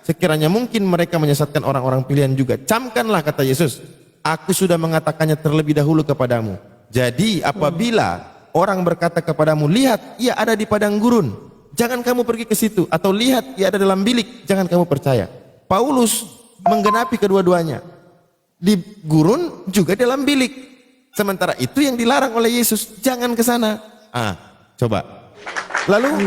sekiranya mungkin mereka menyesatkan orang-orang pilihan juga. Camkanlah, kata Yesus, aku sudah mengatakannya terlebih dahulu kepadamu. Jadi apabila orang berkata kepadamu, lihat ia ada di padang gurun, jangan kamu pergi ke situ, atau lihat ia ada dalam bilik, jangan kamu percaya. Paulus menggenapi kedua-duanya, di gurun juga dalam bilik. Sementara itu yang dilarang oleh Yesus, jangan ke sana. Coba. Lalu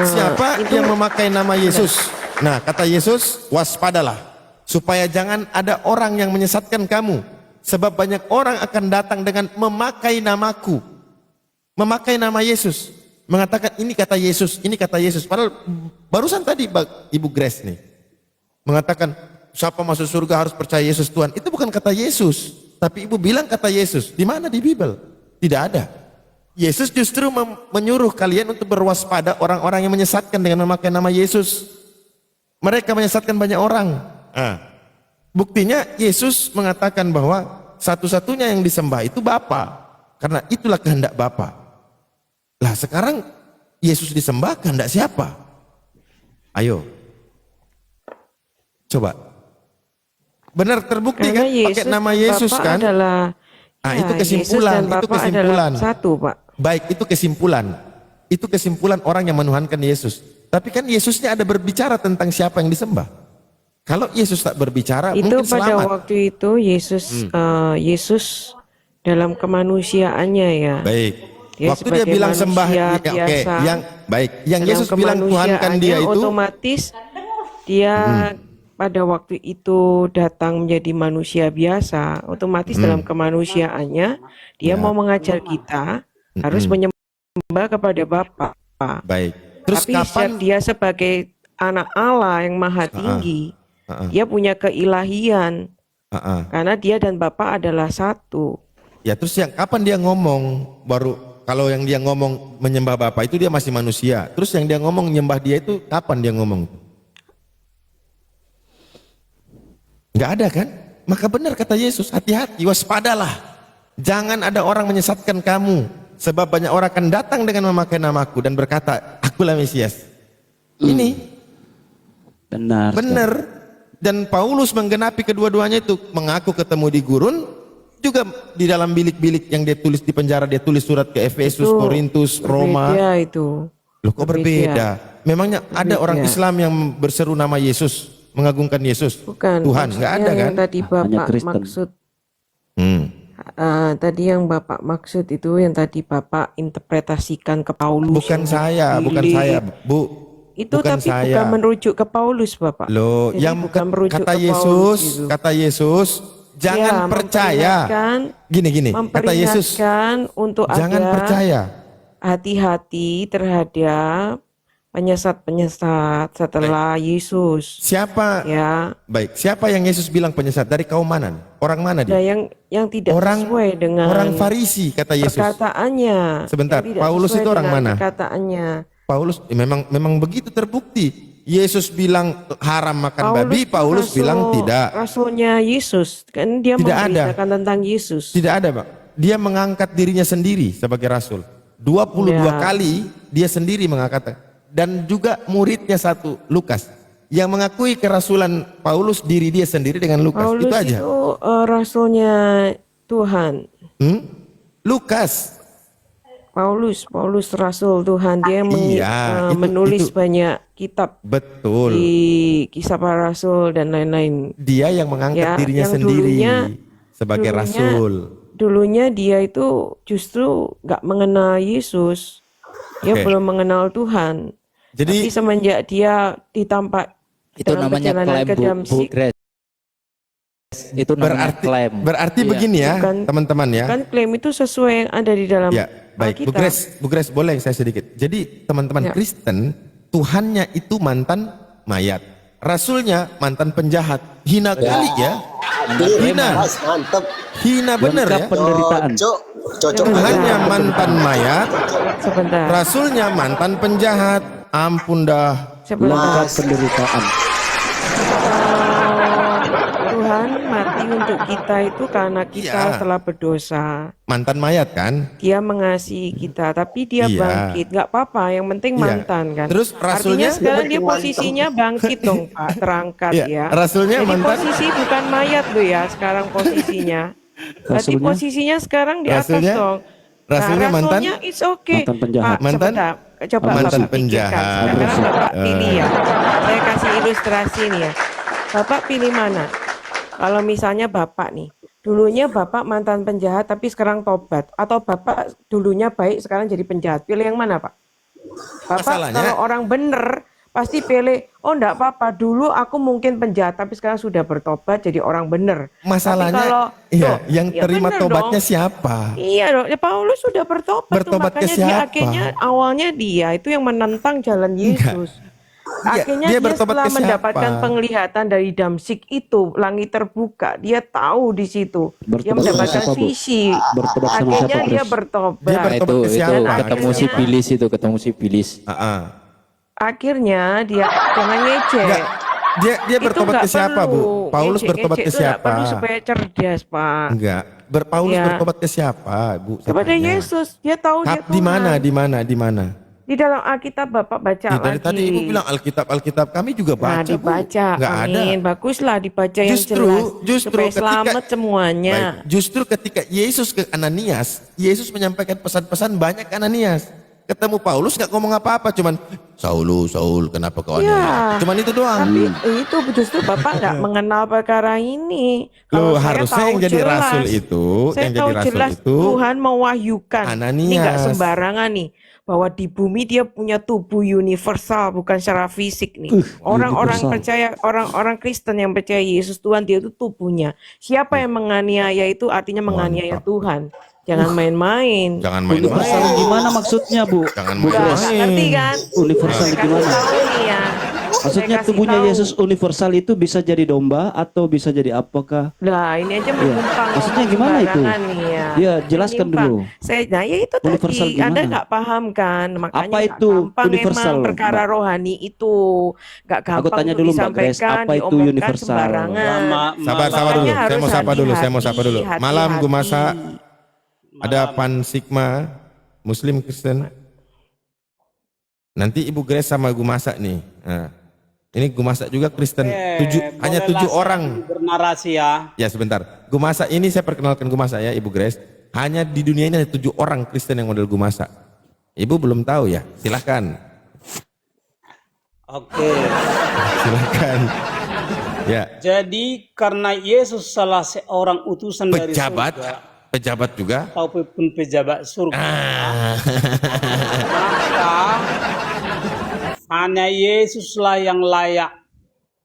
siapa yang memakai nama Yesus? Nah, kata Yesus, waspadalah supaya jangan ada orang yang menyesatkan kamu, sebab banyak orang akan datang dengan memakai namaku, memakai nama Yesus, mengatakan ini kata Yesus, ini kata Yesus. Padahal barusan tadi Ibu Grace nih mengatakan siapa masuk surga harus percaya Yesus Tuhan. Itu bukan kata Yesus, tapi ibu bilang kata Yesus. Di mana di Bible? Tidak ada. Yesus justru menyuruh kalian untuk berwaspada orang-orang yang menyesatkan dengan memakai nama Yesus. Mereka menyesatkan banyak orang. Buktinya Yesus mengatakan bahwa satu-satunya yang disembah itu Bapa, karena itulah kehendak Bapa. Lah sekarang Yesus disembah kehendak siapa? Ayo, coba. Benar terbukti kan pakai nama Yesus kan? Itu kesimpulan, itu kesimpulan. Satu, Pak. Baik, itu kesimpulan. Itu kesimpulan orang yang menuhankan Yesus. Tapi kan Yesusnya ada berbicara tentang siapa yang disembah. Kalau Yesus tak berbicara, itu mungkin pada selamat. waktu itu Yesus dalam kemanusiaannya ya. Baik. Waktu dia bilang sembah, yang baik, yang Yesus bilang Tuhankan dia itu, otomatis dia pada waktu itu datang menjadi manusia biasa, otomatis dalam kemanusiaannya dia mau mengajar kita harus menyembah kepada Bapa. Baik. Terus tapi kapan dia sebagai anak Allah yang maha tinggi, dia punya keilahian, karena dia dan Bapa adalah satu. Ya, terus yang kapan dia ngomong baru? Kalau yang dia ngomong menyembah Bapa itu dia masih manusia. Terus yang dia ngomong menyembah dia itu kapan dia ngomong? Nggak ada kan? Maka benar kata Yesus, hati-hati, waspadalah. Jangan ada orang menyesatkan kamu, sebab banyak orang akan datang dengan memakai namaku dan berkata, akulah Mesias. Ini benar. Dan Paulus menggenapi kedua-duanya itu, mengaku ketemu di gurun, juga di dalam bilik-bilik yang dia tulis di penjara, dia tulis surat ke Efesus, Korintus, Roma. Itu. Loh, kok berbeda? Memangnya ada orang Islam yang berseru nama Yesus, mengagungkan Yesus? Bukan, Tuhan, nggak ada kan? Yang tadi Bapak maksud. Tadi yang Bapak maksud itu yang tadi Bapak interpretasikan ke Paulus. Bukan saya, Bu. Itu bukan tapi saya. bukan merujuk ke Paulus, Bapak. Loh, jadi yang bukan merujuk kata ke Yesus, Paulus gitu. kata Yesus, jangan percaya. Gini, kata Yesus, untuk jangan ada percaya. Hati-hati terhadap penyesat-penyesat setelah Yesus. Siapa? Ya. Baik, siapa yang Yesus bilang penyesat? Dari kaum mana? Orang mana dia? Nah, yang tidak sesuai dengan orang Farisi, kata Yesus. Perkataannya. Sebentar, Paulus itu orang mana? Perkataannya. Paulus memang begitu terbukti. Yesus bilang haram makan babi, Paulus bilang tidak. Rasulnya Yesus, kan dia memberitakan tentang Yesus. Tidak ada, Pak. Dia mengangkat dirinya sendiri sebagai rasul. 22 kali dia sendiri mengangkat. Dan juga muridnya satu, Lukas, yang mengakui kerasulan Paulus diri dia sendiri dengan Lukas. Paulus itu aja. Itu rasulnya Tuhan. Lukas. Paulus rasul Tuhan, dia menulis banyak kitab. Betul. Di Kisah Para Rasul dan lain-lain. Dia yang mengangkat dirinya sendiri sebagai rasul. Dulunya dia itu justru nggak mengenal Yesus, dia belum mengenal Tuhan. Jadi tapi semenjak dia ditampak itu namanya klaim, Bu Grace. Itu namanya klaim. Berarti begini ya, teman-teman ya. Kan klaim itu sesuai yang ada di dalam. Ya, baik. Bu Grace boleh saya sedikit. Jadi teman-teman Kristen, Tuhannya itu mantan mayat, rasulnya mantan penjahat. Hina kali ya. Hina bener ya. Penderitaan. Tuhannya mantan mayat, rasulnya mantan penjahat. Ampun dah. Lengkap penderitaan. Tuhan mati untuk kita itu karena kita Iya. telah berdosa. Mantan mayat kan? Dia mengasihi kita, tapi dia Iya. bangkit. Nggak apa-apa, yang penting Iya. mantan kan. Terus Artinya rasulnya? sekarang dia posisinya bangkit dong Pak, terangkat Iya. ya. Rasulnya Jadi mantan? posisi bukan mayat loh ya sekarang posisinya. Berarti Rasulnya? posisinya sekarang di atas Rasulnya? dong. Rasulnya mantan? rasulnya it's okay. Mantan penjahat. Pak, Mantan? sebentar. Coba Mantan Bapak pikirkan. penjahat. Sekarang Bapak pilih ya. Saya kasih ilustrasi nih ya. Bapak pilih mana? Kalau misalnya Bapak nih, dulunya Bapak mantan penjahat tapi sekarang tobat, atau Bapak dulunya baik sekarang jadi penjahat, pilih yang mana Pak? Bapak Masalahnya- kalau orang bener pasti pilih, oh enggak apa-apa, dulu aku mungkin penjahat tapi sekarang sudah bertobat jadi orang bener. Masalahnya, Tapi kalau, iya, tuh, yang ya terima bener tobatnya dong. siapa? Iya dong, ya Paulus sudah bertobat, tuh, Bertobat ke makanya dia siapa? akhirnya awalnya dia itu yang menentang jalan Yesus. Akhirnya dia dia bertobat setelah ke siapa? mendapatkan penglihatan dari Damsik itu, langit terbuka, dia tahu di situ, dia Bertobat sama mendapatkan siapa, Bu? visi. Bertobat sama Akhirnya siapa, dia Chris? bertobat. Dia bertobat ke itu siapa? ketemu si Akhirnya- Bilis itu, ketemu si Bilis. Akhirnya dia jangan ngecek. Enggak, dia Itu bertobat nggak ke siapa, Bu? perlu. Paulus bertobat ke Ngecek-ngecek itu nggak siapa? perlu supaya cerdas, Pak. Enggak. Paulus Ya. bertobat ke siapa, Bu? Saya Kepada tanya. Yesus, dia tahu dia Di mana? Tuhan. Di mana? Di dalam Alkitab Bapak baca Ya, dari lagi. tadi Ibu bilang Alkitab kami juga Nah, baca, Bu. dibaca. Enggak ada. Amin. Baguslah dibaca yang jelas. Justru supaya selamat semuanya. Baik, justru ketika Yesus ke Ananias, Yesus menyampaikan pesan-pesan banyak ke Ananias. Ketemu Paulus nggak ngomong apa-apa, cuman Saul, kenapa kau aneh? Ya. Cuman itu doang. Tapi itu justru Bapak nggak mengenal perkara ini. Loh, Kalau saya harusnya tahu yang jadi jelas. rasul itu, Saya yang tahu jadi rasul jelas itu Tuhan mewahyukan. Ini nggak Ananias. sembarangan nih. Bahwa di bumi dia punya tubuh universal, bukan secara fisik nih. Orang-orang universal. percaya, orang-orang Kristen yang percaya Yesus Tuhan, dia itu tubuhnya. Siapa yang menganiaya itu artinya menganiaya Mantap. Tuhan. Jangan main-main. Jangan Universal main-main. gimana maksudnya, Bu? Jangan Bu main-main. Grace? Nggak ngerti kan? Universal Saya kasih gimana? tahu nih ya. Maksudnya Saya kasih tubuhnya tahu. Yesus universal itu bisa jadi domba atau bisa jadi apakah? Nah, ini aja menyimpang. Maksudnya ngomong gimana itu? sembarangan nih ya. Iya, jelaskan Menyimpang. dulu. Nah ya itu Universal tadi, gimana? Anda nggak paham kan, makanya Apa nggak itu gampang universal, emang perkara Mbak? rohani itu, nggak gampang tanya untuk dulu, Mbak Grace, disampaikan, apa itu diomongkan universal? sembarangan. Sabar Makanya dulu. Saya harus mau sapa dulu. hati-hati, Malam hati-hati. Gumasa. Ada Pan Sigma Muslim Kristen. Nanti Ibu Grace sama Gumasa nih. Nah, ini Gumasa juga Kristen. Hanya 7 orang. Bernarasi ya. Ya sebentar. Gumasa ini saya perkenalkan Gumasa ya Ibu Grace. Hanya di dunia ini ada 7 orang Kristen yang model Gumasa. Ibu belum tahu ya? Silahkan. Oke. Silahkan. Ya. Jadi karena Yesus salah seorang utusan dari Pejabat. surga Pejabat juga. ataupun pejabat surga, Ah. maka hanya Yesuslah yang layak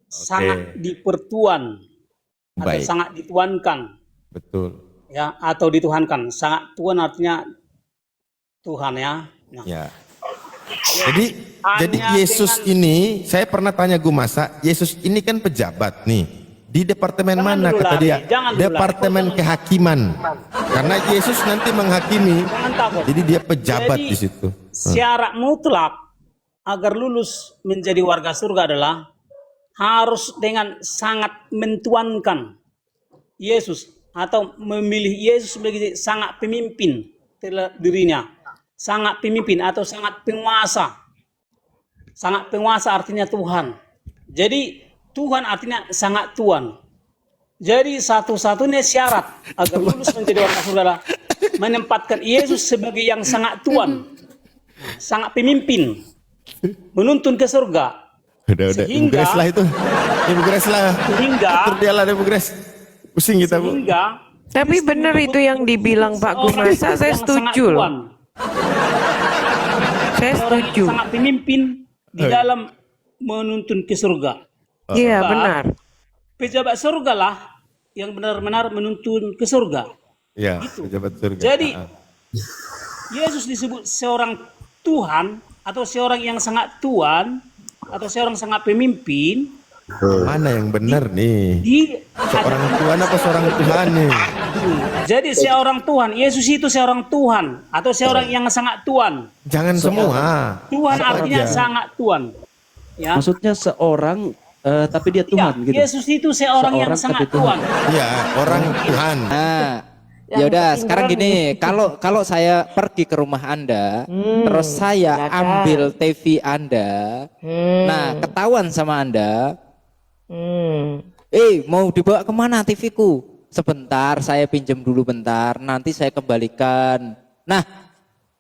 sangat dipertuan atau Baik. sangat dituankan Betul. ya, atau dituhankan. Sangat tuan artinya Tuhan ya. Nah, Ya. Jadi hanya Yesus dengan- ini, saya pernah tanya Gumasa, Yesus ini kan pejabat nih. Di departemen Jangan mana dulu kata lari, dia? jangan dulu Departemen lari. kehakiman. Karena Yesus nanti menghakimi. Jangan takut. Jadi dia pejabat Jadi, di situ. syarat mutlak agar lulus menjadi warga surga adalah harus dengan sangat mentuankan Yesus atau memilih Yesus sebagai sangat pemimpin dirinya. Sangat pemimpin atau sangat penguasa. Sangat penguasa artinya Tuhan. Jadi Tuhan artinya sangat Tuhan. Jadi satu-satunya syarat agar lulus menjadi warga surga adalah menempatkan Yesus sebagai yang sangat Tuhan, sangat pemimpin, menuntun ke surga. Udah, Ibu Sehingga- Grace lah itu. Ibu Grace lah. Sehingga Atur dia lah Ibu Grace. Pusing kita Bu. sehingga Tapi benar itu yang dibilang Pak Gumasa, saya yang sangat setuju loh. Tuhan, Saya orang setuju. yang sangat pemimpin di dalam menuntun ke surga. Iya Sebab benar. Pejabat surga lah yang benar-benar menuntun ke surga. Ya, pejabat surga. Jadi Ah, ah. Yesus disebut seorang Tuhan atau seorang yang sangat Tuhan atau seorang sangat pemimpin Mana yang benar nih? di Seorang Tuhan apa seorang Tuhan nih? Jadi seorang Tuhan, Yesus itu seorang Tuhan atau seorang yang sangat Tuhan. Jangan semua. Tuhan artinya Aja. sangat Tuhan. Ya. Maksudnya seorang tapi dia Ya, Tuhan gitu. Yesus itu seorang yang Seorang sangat tapi Tuhan. Tuhan. Ya, orang Tuhan. Nah, Yang ya udah ketinggalan sekarang gini, kalau saya pergi ke rumah Anda, terus saya silakan. ambil TV Anda, nah ketahuan sama Anda, mau dibawa kemana TV-ku? Sebentar, saya pinjam dulu bentar, nanti saya kembalikan. Nah,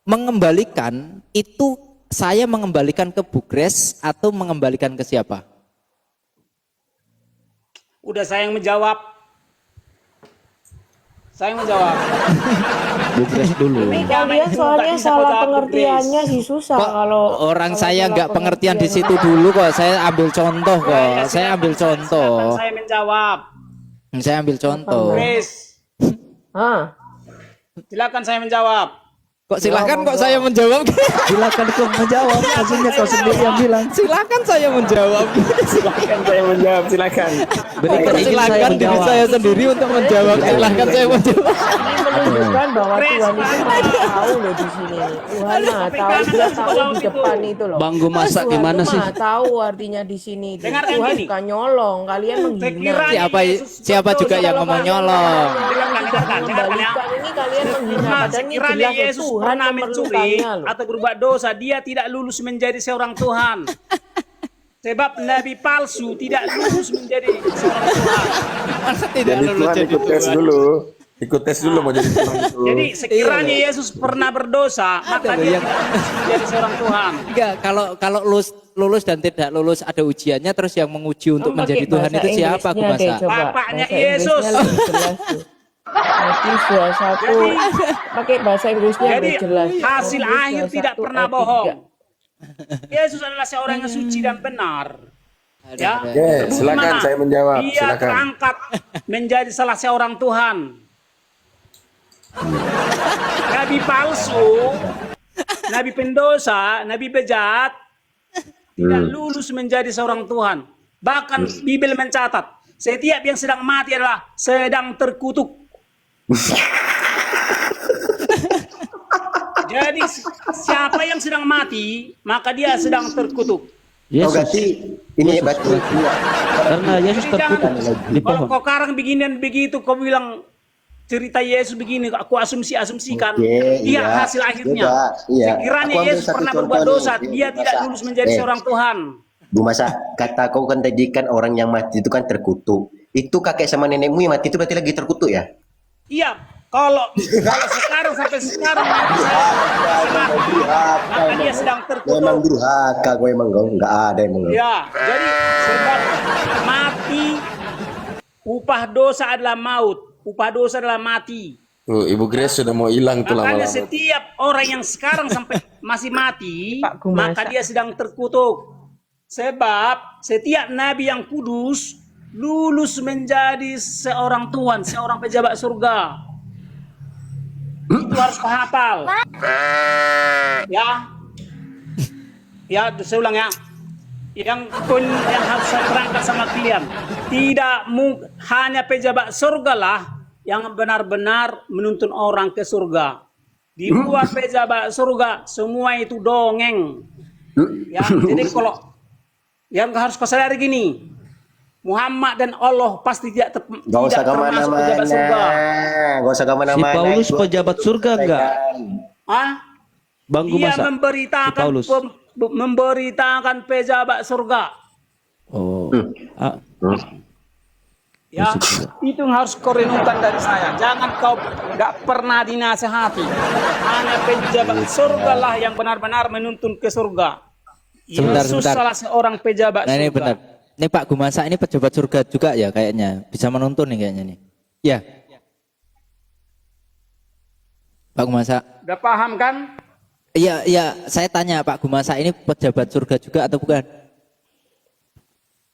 mengembalikan itu saya mengembalikan ke Bugres atau mengembalikan ke siapa? Udah saya yang menjawab. Saya yang menjawab. Bugres dulu. Ini kalian soalnya salah pengertiannya sih susah Kok kalau orang kalau saya salah nggak pengertian di pengertian. situ dulu kok. Saya ambil contoh kok. Ya, Saya ambil silakan contoh. saya menjawab. Saya ambil contoh. Grace, Hah? silakan saya menjawab. Kok silakan kok saya menjawab? Silakan kau menjawab, maksudnya kau sendiri yang bilang. Silakan saya menjawab. Silakan saya menjawab, silakan. Berikan izin saya Silakan diri menjawab. saya sendiri untuk menjawab. Silakan saya menjawab. Ini menunjukkan bahwa Grace, Tuhan itu mana? mah tahu loh di sini. Tuhan mah tahu, dia tahu di depan itu loh. Bang Gumasa Tuhan gimana tuh sih? mah tahu artinya di sini. Itu. Dengarkan Tuhan gini. suka nyolong, kalian menghina. Sekiranya Siapa Yesus siapa berdosa juga yang Kalau ngomong kalian nyolong? Dengarkan ya. Mengembalikan ini kalian menghina. Padahal ini Sekiranya jelas Yesus Tuhan pernah mencuri memerlukannya loh. atau berbuat dosa, dia tidak lulus menjadi seorang Tuhan. Sebab nabi palsu tidak lulus menjadi seorang Tuhan. Tidak Jadi lulus Tuhan jadi ikut tes Tuhan. dulu. Ikut tes dulu mau jadi Tuhan itu. Jadi sekiranya Yesus pernah berdosa, maka loh dia yang- tidak lulus menjadi seorang Tuhan. Enggak, kalau lulus dan tidak lulus ada ujiannya, terus yang menguji untuk Kamu menjadi pakai Tuhan bahasa itu siapa, Inggrisnya deh, Gumasa? coba. Bapaknya Bahasa Yesus. Inggrisnya lebih jelas tuh. Matius 21 pakai bahasa Inggrisnya Jadi lebih jelas. hasil Matius akhir 21 tidak pernah ayat bohong. 3. Yesus adalah seorang yang suci dan benar. Ya, Oke, silakan Bagaimana? saya menjawab. Dia Silakan. terangkat menjadi salah seorang Tuhan. Nabi palsu, nabi pendosa, nabi bejat tidak lulus menjadi seorang Tuhan. Bahkan Bibel mencatat, setiap yang sedang mati adalah sedang terkutuk. Jadi siapa yang sedang mati, maka dia sedang terkutuk. Oh Yesus. berarti ini berarti Karena Yesus Jadi jangan, terkutuk di kalau pohon. kau karang beginian begitu, kau bilang cerita Yesus begini, aku asumsikan, Oke, dia iya. hasil akhirnya. Coba, iya. Sekiranya Aku ambil Yesus satu pernah contoh berbuat nih, dosa, Bu dia tidak Masa. lulus menjadi seorang Tuhan. Bu Masa, kata kau kan tadi kan orang yang mati itu kan terkutuk. Itu kakek sama nenekmu yang mati itu berarti lagi terkutuk ya? Iya, kalau sekarang sampai sekarang mati saya, maka dia sedang Memang terkutuk. durhaka kau emang kau nggak ada emang kau. Ya, jadi sebab mati, upah dosa adalah maut, upah dosa adalah mati. Tuh, Ibu Grace sudah mau hilang tuh Makanya lama-lama. setiap orang yang sekarang sampai masih mati, Pak Gumasa. maka dia sedang terkutuk. Sebab setiap nabi yang kudus lulus menjadi seorang Tuhan, seorang pejabat surga. Itu harus kau hafal. Ya. Ya, saya ulang ya. Yang harus saya terangkan sama kalian, tidak hanya pejabat surga lah yang benar-benar menuntun orang ke surga. Di luar pejabat surga semua itu dongeng. Ya, jadi kalau yang harus kau sadari gini, Muhammad dan Allah pasti tidak Gak usah termasuk kemana-mana. pejabat surga. Gak usah Si kemana-mana. Paulus Itu pejabat surga enggak? Ah? Bang Dia Gumasa. memberitakan Si Paulus. memberitakan pejabat surga. Oh. Ah, Ya, itu yang harus kau renungkan dari saya. Jangan kau nggak pernah dinasehati. Hanya pejabat surga lah yang benar-benar menuntun ke surga. Sebentar, Yesus sebentar. salah seorang pejabat Nah ini surga. benar. Ini Pak Gumasa ini pejabat surga juga ya kayaknya. Bisa menuntun nih kayaknya nih. Ya. Pak Gumasa. Udah paham kan? Iya, iya. Saya tanya Pak Gumasa ini pejabat surga juga atau bukan?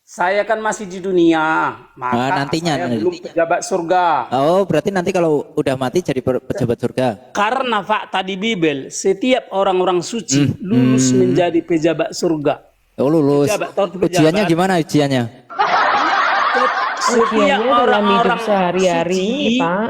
Saya kan masih di dunia, maka nantinya, saya nanti. belum pejabat surga. Oh, berarti nanti kalau udah mati jadi pejabat surga. Karena fakta di Bibel, setiap orang-orang suci lulus menjadi pejabat surga. Oh, lulus. Pejabat, tahun pejabat. Ujiannya gimana ujiannya? Setiap Ujiannya dalam hidup orang-orang sehari-hari, suci Pak.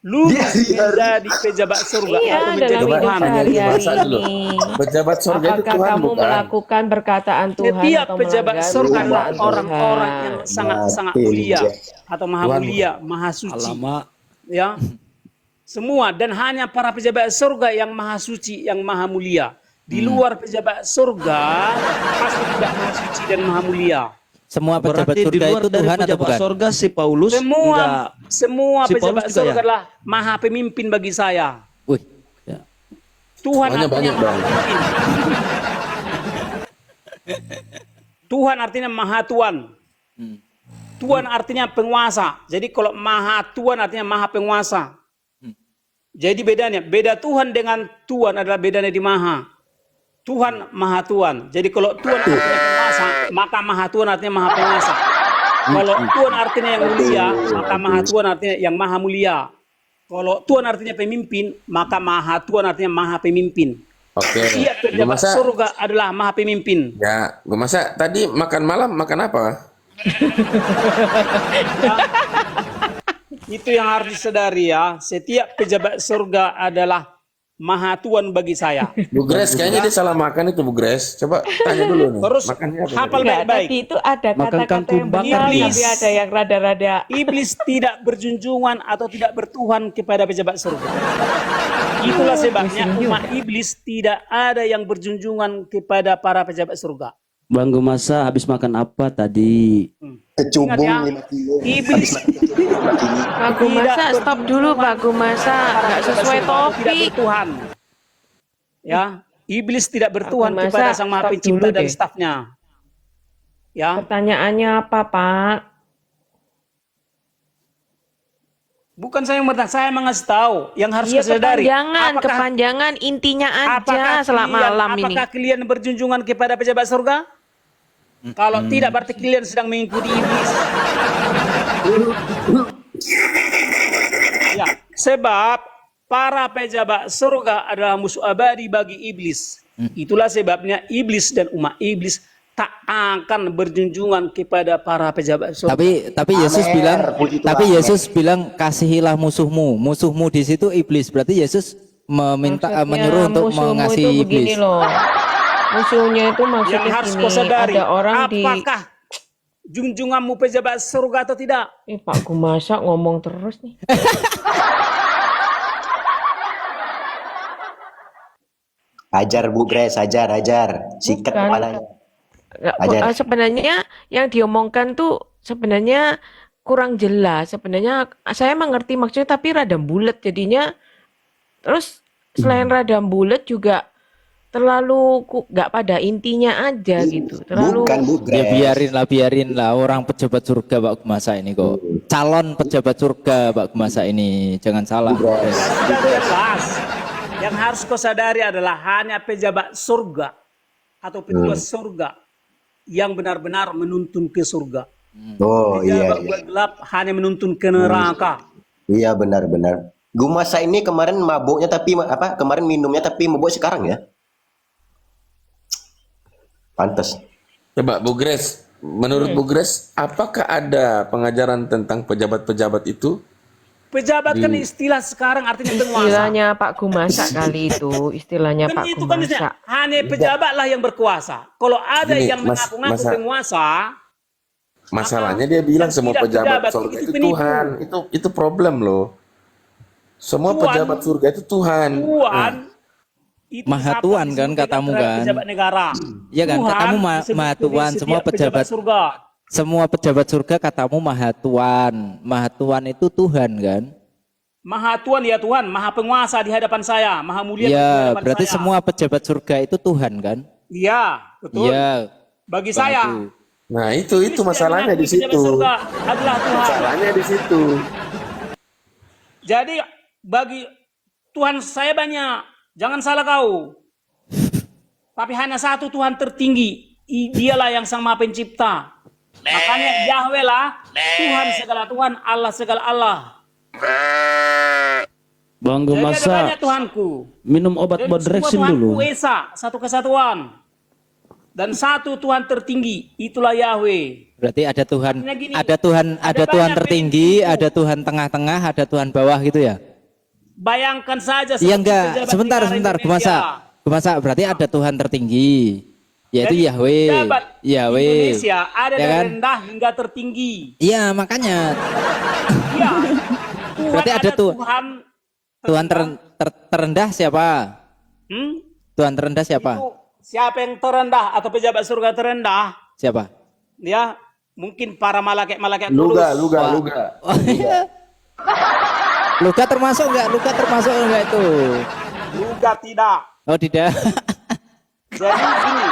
lulus menjadi pejabat surga Iya, atau dalam menjadi hidup Tuhan. sehari-hari Masa dulu. ini. Pejabat surga itu Apakah Tuhan kamu bukan? melakukan perkataan Tuhan Setiap atau pejabat melanggar surga adalah perkataan orang-orang Tuhan? yang sangat-sangat Mati, mulia Jack. atau maha Tuhan. mulia, maha suci. Alamak. Ya. Semua dan hanya para pejabat surga yang maha suci, yang maha mulia. Di luar pejabat surga pasti tidak maha suci dan maha mulia. Semua pejabat Berarti di surga luar itu dari Tuhan atau pejabat bukan? surga si Paulus enggak. Semua Si Paulus pejabat juga surga ya? adalah maha pemimpin bagi saya. Wih, ya. Tuhan Soalnya artinya banyak, maha Bang. pemimpin. Tuhan artinya maha Tuhan. Tuhan artinya penguasa. Jadi kalau maha Tuhan artinya maha penguasa. Jadi bedanya, beda Tuhan dengan Tuhan adalah bedanya di maha. Tuhan maha Tuhan. Jadi kalau Tuhan artinya penguasa, maka maha Tuhan artinya maha penguasa. Kalau Tuhan artinya yang mulia, maka maha Tuhan artinya yang maha mulia. Kalau Tuhan artinya pemimpin, maka maha Tuhan artinya maha pemimpin. Oke. Iya, Gua pejabat masa surga adalah maha pemimpin. ya, gue masa tadi makan malam makan apa? Itu yang harus disadari ya. Setiap pejabat surga adalah maha Tuhan bagi saya. Bu Grace kayaknya dia salah makan itu Bu Grace. Coba tanya dulu nih. Terus Makannya apa? hafal Enggak, baik-baik. tadi itu ada Makan kata-kata kangkung yang bakar benar, dia. tapi ada yang rada-rada. Iblis tidak berjunjungan atau tidak bertuhan kepada pejabat surga. Itulah sebabnya umat iblis tidak ada yang berjunjungan kepada para pejabat surga. Bang Gumasa habis makan apa tadi? Kecubung Ingat ya, 5 kilo. iblis Pak Gumasa, stop dulu Pak Gumasa, nggak sesuai Tidak topik. bertuhan. Ya, iblis tidak bertuhan Aku kepada masa Sang Maha stop Pencipta dulu dan deh. stafnya. Ya, Pertanyaannya apa Pak? bukan saya yang bertanya, saya mengasih tahu yang harus Iya, disadari. kepanjangan intinya aja selama kalian, malam ini. apakah kalian berjunjungan kepada pejabat surga? Kalau tidak berarti kalian sedang mengikuti iblis. Ya, sebab para pejabat surga adalah musuh abadi bagi iblis. Itulah sebabnya iblis dan umat iblis tak akan berjunjungan kepada para pejabat surga. Tapi Yesus Amer, bilang, puji Tuhan, tapi amer. Yesus bilang kasihilah musuhmu. Musuhmu di situ iblis. Berarti Yesus Maksudnya menyuruh untuk musuhmu mengasihi itu begini iblis. loh. Musuhnya itu yang maksudnya harus gini, kau sadari, ada orang di... apakah junjunganmu pejabat surga atau tidak? Pak Gumasa ngomong terus nih. Ajar Bu Grace, ajar. Sikat Bukan. kepalanya. Nggak, Ajar. sebenarnya yang diomongkan tuh sebenarnya kurang jelas. Sebenarnya saya mengerti maksudnya tapi radam bulat jadinya. Terus selain radam bulat juga terlalu nggak pada intinya aja gitu. Terlalu Bukan Bu Ya Grace. biarin lah orang pejabat surga Pak Gumasa ini kok. Calon pejabat surga Pak Gumasa ini. Jangan salah. Sudah jelas. Yang harus kau sadari adalah hanya pejabat surga atau petugas surga yang benar-benar menuntun ke surga. Oh Pejabat iya. gelap hanya menuntun ke neraka. Iya benar. Gumasa ini kemarin mabuknya tapi apa? Kemarin minumnya tapi mabuk sekarang ya. Pantes. Coba Bu Grace, menurut Bu Grace, apakah ada pengajaran tentang pejabat-pejabat itu? Pejabat kan istilah sekarang artinya penguasa. istilahnya Pak Gumasa kali itu. Istilahnya Kan Pak itu kan istilah. Gumasa. Hanya pejabatlah yang berkuasa. Kalau ada Gini, yang mengaku-ngaku masa- penguasa, Masalahnya dia bilang yang semua tidak pejabat pejabat surga itu itu penipu. Tuhan. Itu problem loh. Semua Tuhan. pejabat surga itu Tuhan. Tuhan itu Maha siapa Tuhan disebut kan dengan katamu terhadap kan? Pejabat negara. Iya kan, Tuhan katamu disebut Maha sebagai Tuhan, semua setiap pejabat surga. Semua pejabat surga katamu Maha Tuhan. Maha Tuhan itu Tuhan kan? Maha Tuhan ya Tuhan, Maha Penguasa di hadapan saya, Maha Mulia di Iya, hadapan berarti saya. semua pejabat surga itu Tuhan kan? Iya, betul. Iya. Bagi saya, Nah itu masalahnya di pejabat situ. surga adalah Tuhan. Masalahnya di situ. Jadi bagi Tuhan saya banyak, jangan salah kau. Tapi hanya satu Tuhan tertinggi, dialah yang Sang Maha Pencipta. Makanya Yahweh lah Tuhan segala Tuhan, Allah segala Allah. Bang Jadi ada Gumasa banyak Tuhanku. minum obat Dan bodreksin semua dulu. Tuhanku Esa, satu kesatuan. Dan satu Tuhan tertinggi, itulah Yahweh. Berarti ada Tuhan, Artinya gini, ada Tuhan ada tertinggi, banyak ada Tuhan tengah-tengah, ada Tuhan bawah gitu ya? bayangkan saja Iya seperti enggak, pejabat sebentar, negara sebentar, Indonesia. Gumasa berarti ada Tuhan tertinggi, yaitu Jadi, Yahweh, pejabat Yahweh, Indonesia ada ya dari kan? rendah hingga tertinggi. Iya makanya, Iya. Tuhan berarti ada Tuhan Tuhan terendah siapa? Hmm? Tuhan terendah siapa? Itu siapa yang terendah atau pejabat surga terendah? Siapa? Ya, mungkin para malaikat-malaikat Luga, tulus. luga, luga. Oh, iya. Luka termasuk enggak? Luka termasuk enggak itu? Juga tidak. Oh tidak. Jadi gini,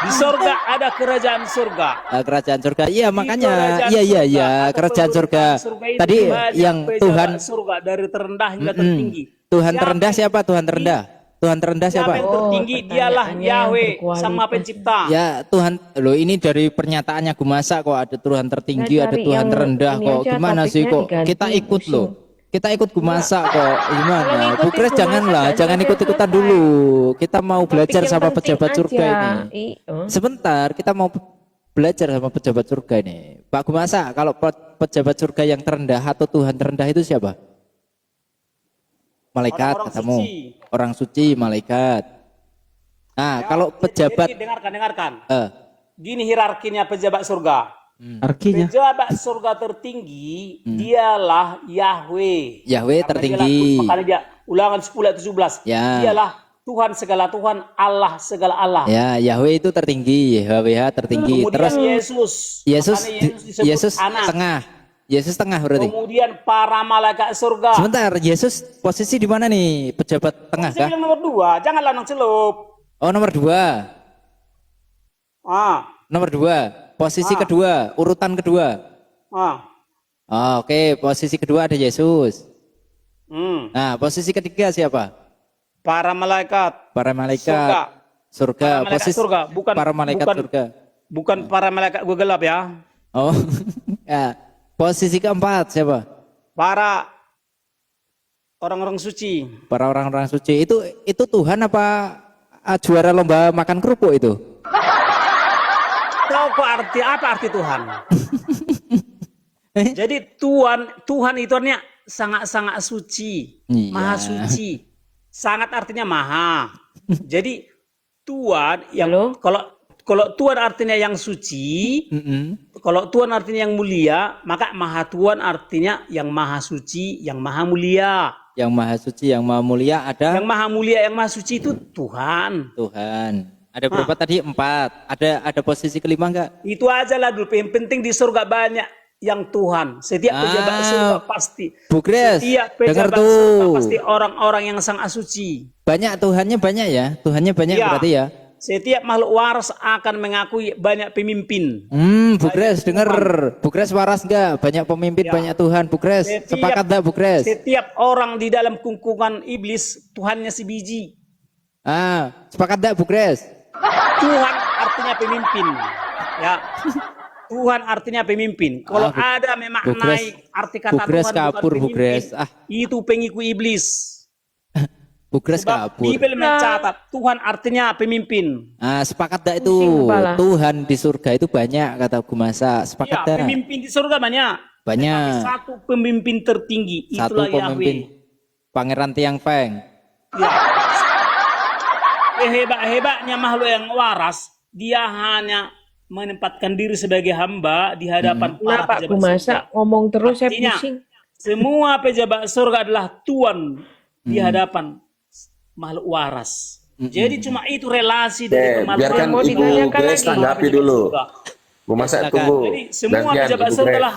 di surga ada kerajaan surga. Kerajaan surga. Iya makanya. Kerajaan Iya iya surga iya atau kerajaan surga. pemerintahan surga itu Tadi banyak yang pejabat Tuhan surga dari terendah hingga tertinggi. Tuhan Siapa terendah yang siapa? Tuhan terendah. Tuhan terendah Siapa siapa? yang tertinggi? Dialah pertanyaannya Yahweh berkualitas. Sang Maha Pencipta. Ya Tuhan, loh ini dari pernyataannya Gumasa kok ada Tuhan tertinggi, Nah, ada cari Tuhan yang terendah ini kok. aja, Gimana sih topiknya kok? diganti, Kita ikut pusing. loh. Kita ikut Gumasa kok. Kalau Gimana? ngikutin Bu Kres Gumasa janganlah, nggak jangan selesai ikut-ikutan selesai. dulu. Kita mau Topik belajar yang sama penting pejabat surga aja. ini. Sebentar, kita mau belajar sama pejabat surga ini. Pak Gumasa, kalau pejabat surga yang terendah atau Tuhan terendah itu siapa? Malaikat Orang-orang katamu. suci. Orang suci, malaikat. Nah, Ya, kalau pejabat jadi dengarkan. eh, Gini hierarkinya pejabat surga. Arkinya. Pejabat surga tertinggi dialah Yahweh. Yahweh Karena tertinggi. makanya dia Ulangan 10 ayat 17. Ya. Dialah Tuhan segala Tuhan, Allah segala Allah. Ya, Yahweh itu tertinggi, YHWH tertinggi. Kemudian Terus Yesus. Makanya disebut Yesus anak. tengah. Yesus tengah berarti. Kemudian para malaikat surga. Sebentar, Yesus posisi di mana nih? Pejabat tengah kah? Yang nomor 2, janganlah nang celup. Oh, nomor 2. Ah, Nomor 2. Posisi kedua, urutan kedua. ah. Oh, oke, posisi kedua ada Yesus. Nah, posisi ketiga siapa? Para malaikat Para malaikat surga. surga. Para malaikat Posisi surga, bukan para malaikat bukan, surga. Bukan para malaikat gue gelap ya. Oh. Ya, posisi keempat siapa? Para orang-orang suci. Para orang-orang suci. Itu Tuhan apa juara lomba makan kerupuk itu? Tahu kok apa arti Tuhan? Jadi Tuhan itu artinya sangat-sangat suci, Iya. maha suci. Sangat artinya maha. Jadi Tuhan yang Halo? kalau Tuhan artinya yang suci, kalau Tuhan artinya yang mulia, maka maha Tuhan artinya yang maha suci, yang maha mulia. Yang maha suci, yang maha mulia ada Yang maha mulia, yang maha suci itu Tuhan. Tuhan. Ada berapa tadi? 4. Ada posisi kelima enggak? Itu aja lah dulu. Yang penting di surga banyak yang Tuhan. Setiap pejabat surga pasti. Bu Kres, Setiap dengar pejabat surga tuh. pasti orang-orang yang sangat suci. Banyak Tuhannya banyak ya? Tuhannya banyak Iya. berarti ya? Setiap makhluk waras akan mengakui banyak pemimpin. Bu Kres dengar. Bu Kres waras enggak? Banyak pemimpin, banyak Tuhan. Bu Kres, sepakat enggak Bu Kres? Setiap orang di dalam kungkungan iblis, Tuhannya sebiji. Sepakat enggak Bu Kres? Tuhan artinya pemimpin. Ya. Tuhan artinya pemimpin. Kalau ada memaknai arti kata Bu Kres Tuhan kabur, bukan Bu Kres. pemimpin, itu pengikut iblis. Bu Kres Sebab kabur. Bibel mencatat Tuhan artinya pemimpin. Sepakat enggak itu? Pusing kepala. Tuhan di surga itu banyak kata Gumasa. Sepakat Ya, enggak? pemimpin di surga banyak. Banyak. Tapi satu pemimpin tertinggi, Satu itulah pemimpin. Yahweh. Pangeran Tiang Feng. Ya. Hebat-hebatnya makhluk yang waras, dia hanya menempatkan diri sebagai hamba di hadapan para Kenapa pejabat aku surga. masa ngomong terus saya Artinya, pusing. semua pejabat surga adalah tuan di hadapan makhluk waras. Jadi cuma itu relasi dari Oke, biarkan Mau Ibu ditanyakan Grace lagi. tanggapi dulu. Bu Masa tunggu. Jadi semua Gantian, pejabat Ibu surga Grace. adalah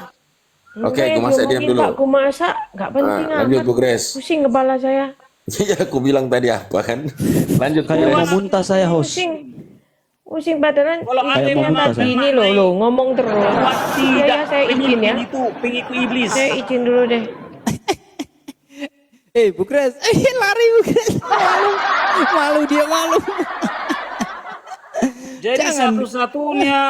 Oke, Bu Masa diam dulu. Aku masa nggak penting Lanjut amat. Bu Grace. Pusing kepala saya. Ya aku bilang tadi apa kan? Lanjut Bu Kayak mau Grace. muntah saya host. Pusing badan. kalau ada Kayak yang mau muntah saya. Gini loh ngomong terus. Tuhan tidak Ya saya izin pemimpin ya. itu pengikut iblis. Saya izin dulu deh. Bu Kres, lari Bu Kres. Malu dia malu. Jadi Jangan. satu-satunya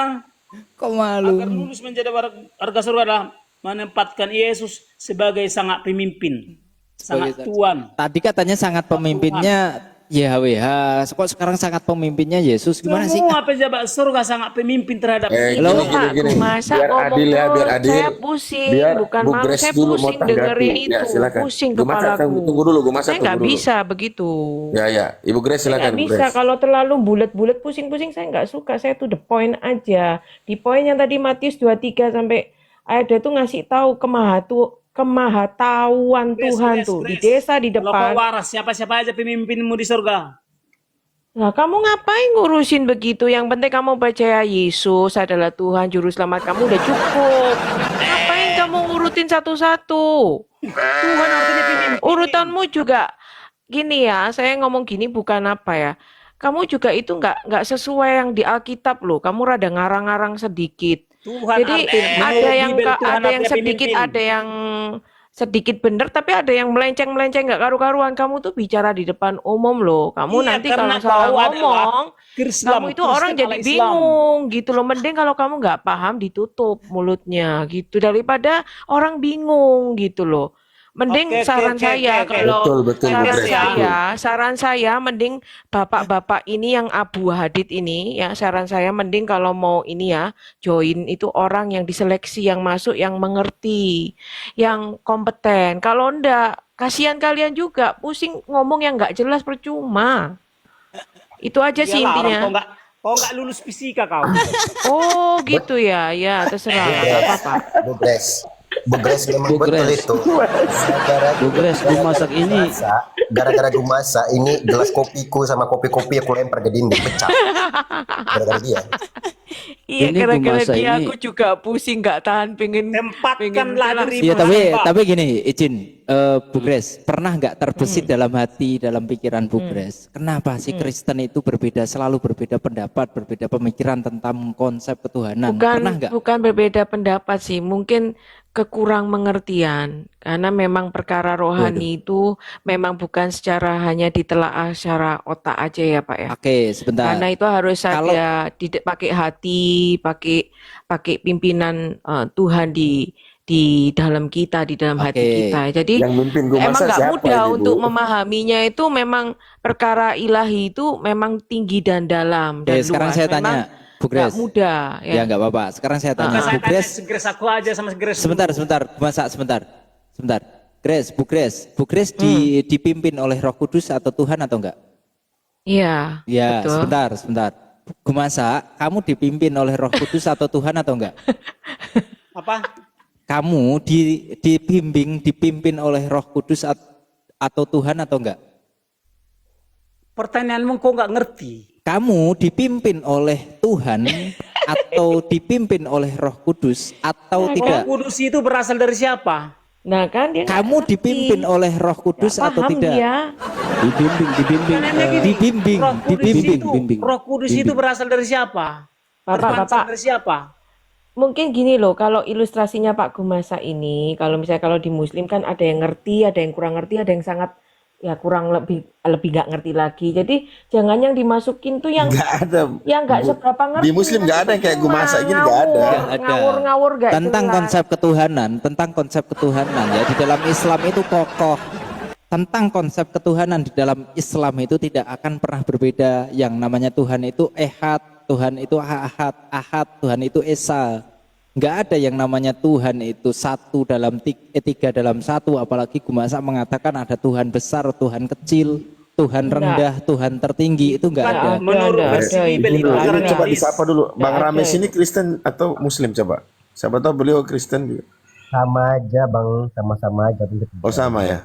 Kok malu? agar lulus menjadi warga surga adalah menempatkan Yesus sebagai sangat pemimpin, sangat Sebagai Tuhan. Tadi katanya sangat pemimpinnya YHWH, kok sekarang sangat pemimpinnya Yesus, gimana sih? Semua pejabat surga sangat pemimpin terhadap Gini, Halo? gini. Masa Biar ngomong adil ya, biar terus, adil. saya pusing, Biar bukan Bu malu, Grace saya dulu mau pusing tanggapi. dengerin Ya, itu, silakan. pusing Bu Masa, kepalaku. tunggu dulu, Bu Masa, Saya nggak tunggu dulu. bisa begitu. Ya, Ibu Grace Saya silakan, nggak Bu bisa Grace. kalau terlalu bulat-bulat pusing-pusing, saya nggak suka. Saya to the point aja. Di poin yang tadi Matius 23 sampai ayat 2 itu ngasih tahu kemahatauan Tuhan tuh di desa di Kalau kau depan. waras, siapa-siapa aja pemimpinmu di surga. Nah, kamu ngapain ngurusin begitu? Yang penting kamu percaya Yesus adalah Tuhan Juru Selamat kamu udah cukup. Ngapain kamu urutin satu-satu? Tuhan artinya pemimpin. Urutanmu juga gini ya, saya ngomong gini bukan apa ya. Kamu juga itu nggak sesuai yang di Alkitab loh. Kamu rada ngarang-ngarang sedikit. Tuhan Jadi artinya ada yang Bibel, Tuhan ada yang artinya sedikit, pemimpin. ada yang sedikit bener, tapi ada yang melenceng-melenceng nggak karu-karuan. Kamu tuh bicara di depan umum loh. Kamu Iya, nanti karena kalau salah kau adalah ngomong, Islam, kamu itu orang Kristen jadi ala Islam. bingung gitu loh. Mending kalau kamu nggak paham ditutup mulutnya gitu daripada orang bingung gitu loh. Mending Oke, saran oke, saya oke. kalau Betul, Bu saran Grace. saran saya mending bapak-bapak ini yang Abu Hadid ini ya, saran saya mending kalau mau ini ya join itu orang yang diseleksi, yang masuk, yang mengerti, yang kompeten. Kalau ndak, kasihan kalian juga pusing ngomong yang nggak jelas percuma. Itu aja sih Iyalah, orang intinya. kau nggak lulus fisika kau. Oh gitu ya, ya terserah nggak apa-apa. Bu Grace. Bu Grace memang Bu betul Grace. itu. Gara-gara Bu Grace, gue masak ini. Gara-gara gue masak ini gelas kopiku sama kopi-kopi aku lempar ke dinding pecah. Gara-gara dia. Iya, Ini gara-gara Bumasa dia ini- aku juga pusing nggak tahan pengen Tempatkanlah jelas. dirimu. Iya, Pak. tapi gini, izin Bu Grace, pernah nggak terbesit dalam hati, dalam pikiran Bu Grace, kenapa sih Kristen itu selalu berbeda pendapat, berbeda pemikiran tentang konsep ketuhanan? Pernah nggak? Bukan berbeda pendapat sih, mungkin kekurang mengertian karena memang perkara rohani itu memang bukan secara hanya ditelaah secara otak aja ya Pak ya. Oke, sebentar. Karena itu harus Kalau- ada pakai hati, pakai pimpinan Tuhan di dalam kita, di dalam hati Oke. kita. Jadi Yang mimpin Gumasa emang nggak siapa mudah ini, Bu? untuk memahaminya itu memang perkara ilahi itu memang tinggi dan dalam dan Oke, sekarang luas. saya Memang tanya, Bu nggak Grace. mudah Ya nggak apa-apa. Sekarang saya tanya, Saya Bu Grace. Grace aku aja sama Grace. Sebentar, sebentar. Grace, Bu Grace dipimpin oleh Roh Kudus atau Tuhan atau enggak? Iya, Ya, betul. sebentar. Gumasa, kamu dipimpin oleh Roh Kudus atau Tuhan atau enggak? Apa? Kamu dipimpin oleh Roh Kudus atau Tuhan atau enggak? Pertanyaanmu kau nggak ngerti. Kamu dipimpin oleh Tuhan atau dipimpin oleh Roh Kudus atau Roh tidak? Kudus itu berasal dari siapa? Nah kan dia nggak Kamu ngerti. dipimpin oleh Roh Kudus Nggak atau paham tidak? dia. Dibimbing. Dibimbing, Roh Kudus dibimbing. itu, Roh Kudus itu berasal dari siapa? Berasal Bapak, dari siapa? mungkin gini loh, kalau ilustrasinya Pak Gumasa ini, kalau misalnya kalau di Muslim kan ada yang ngerti, ada yang kurang ngerti, ada yang sangat ya kurang lebih nggak ngerti lagi. Jadi jangan yang dimasukin tuh yang Nggak ada. nggak seberapa ngerti. Di Muslim nggak ada yang kayak Gumasa gini, nggak ada. Nggak ada. Ngawur-ngawur nggak Tentang jelas. tentang konsep ketuhanan ya di dalam Islam itu kokoh. Tentang konsep ketuhanan di dalam Islam itu tidak akan pernah berbeda. Yang namanya Tuhan itu Ehad, Tuhan itu Ahad, Tuhan itu Esa. Nggak ada yang namanya Tuhan itu tiga dalam satu. Apalagi Gumasa mengatakan ada Tuhan besar, Tuhan kecil, Tuhan rendah, Tuhan tertinggi, itu nggak ada. Menurut versi ada, Bibel itu Ibu. Ini gratis. coba disapa dulu. Bang Nggak Rames ada. ini Kristen atau Muslim coba? Siapa tahu beliau Kristen juga. Sama aja bang, sama-sama aja. Oh sama ya.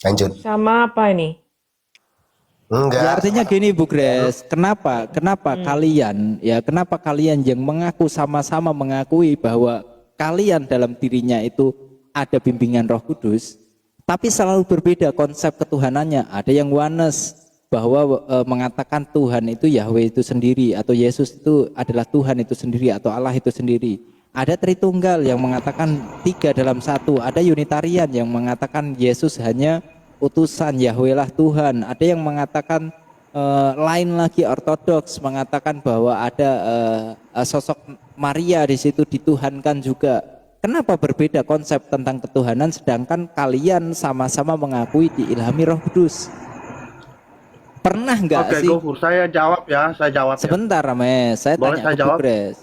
Lanjut. Sama apa ini? Ya, Enggak. artinya gini Bu Grace, kenapa kenapa kalian yang mengaku sama-sama mengakui bahwa kalian dalam dirinya itu ada bimbingan Roh Kudus, tapi selalu berbeda konsep ketuhanannya. Ada yang oneness bahwa mengatakan Tuhan itu Yahweh itu sendiri atau Yesus itu adalah Tuhan itu sendiri atau Allah itu sendiri. Ada Tritunggal yang mengatakan tiga dalam satu. Ada Unitarian yang mengatakan Yesus hanya utusan, Yahweh lah Tuhan. Ada yang mengatakan lain lagi Ortodoks mengatakan bahwa ada sosok Maria di situ dituhankan juga. Kenapa berbeda konsep tentang ketuhanan sedangkan kalian sama-sama mengakui diilhami Roh Kudus? Pernah nggak Oke, sih? Gofur, saya jawab ya, saya jawab ya. Sebentar Rames, saya Boleh tanya saya ke Bu jawab? Grace.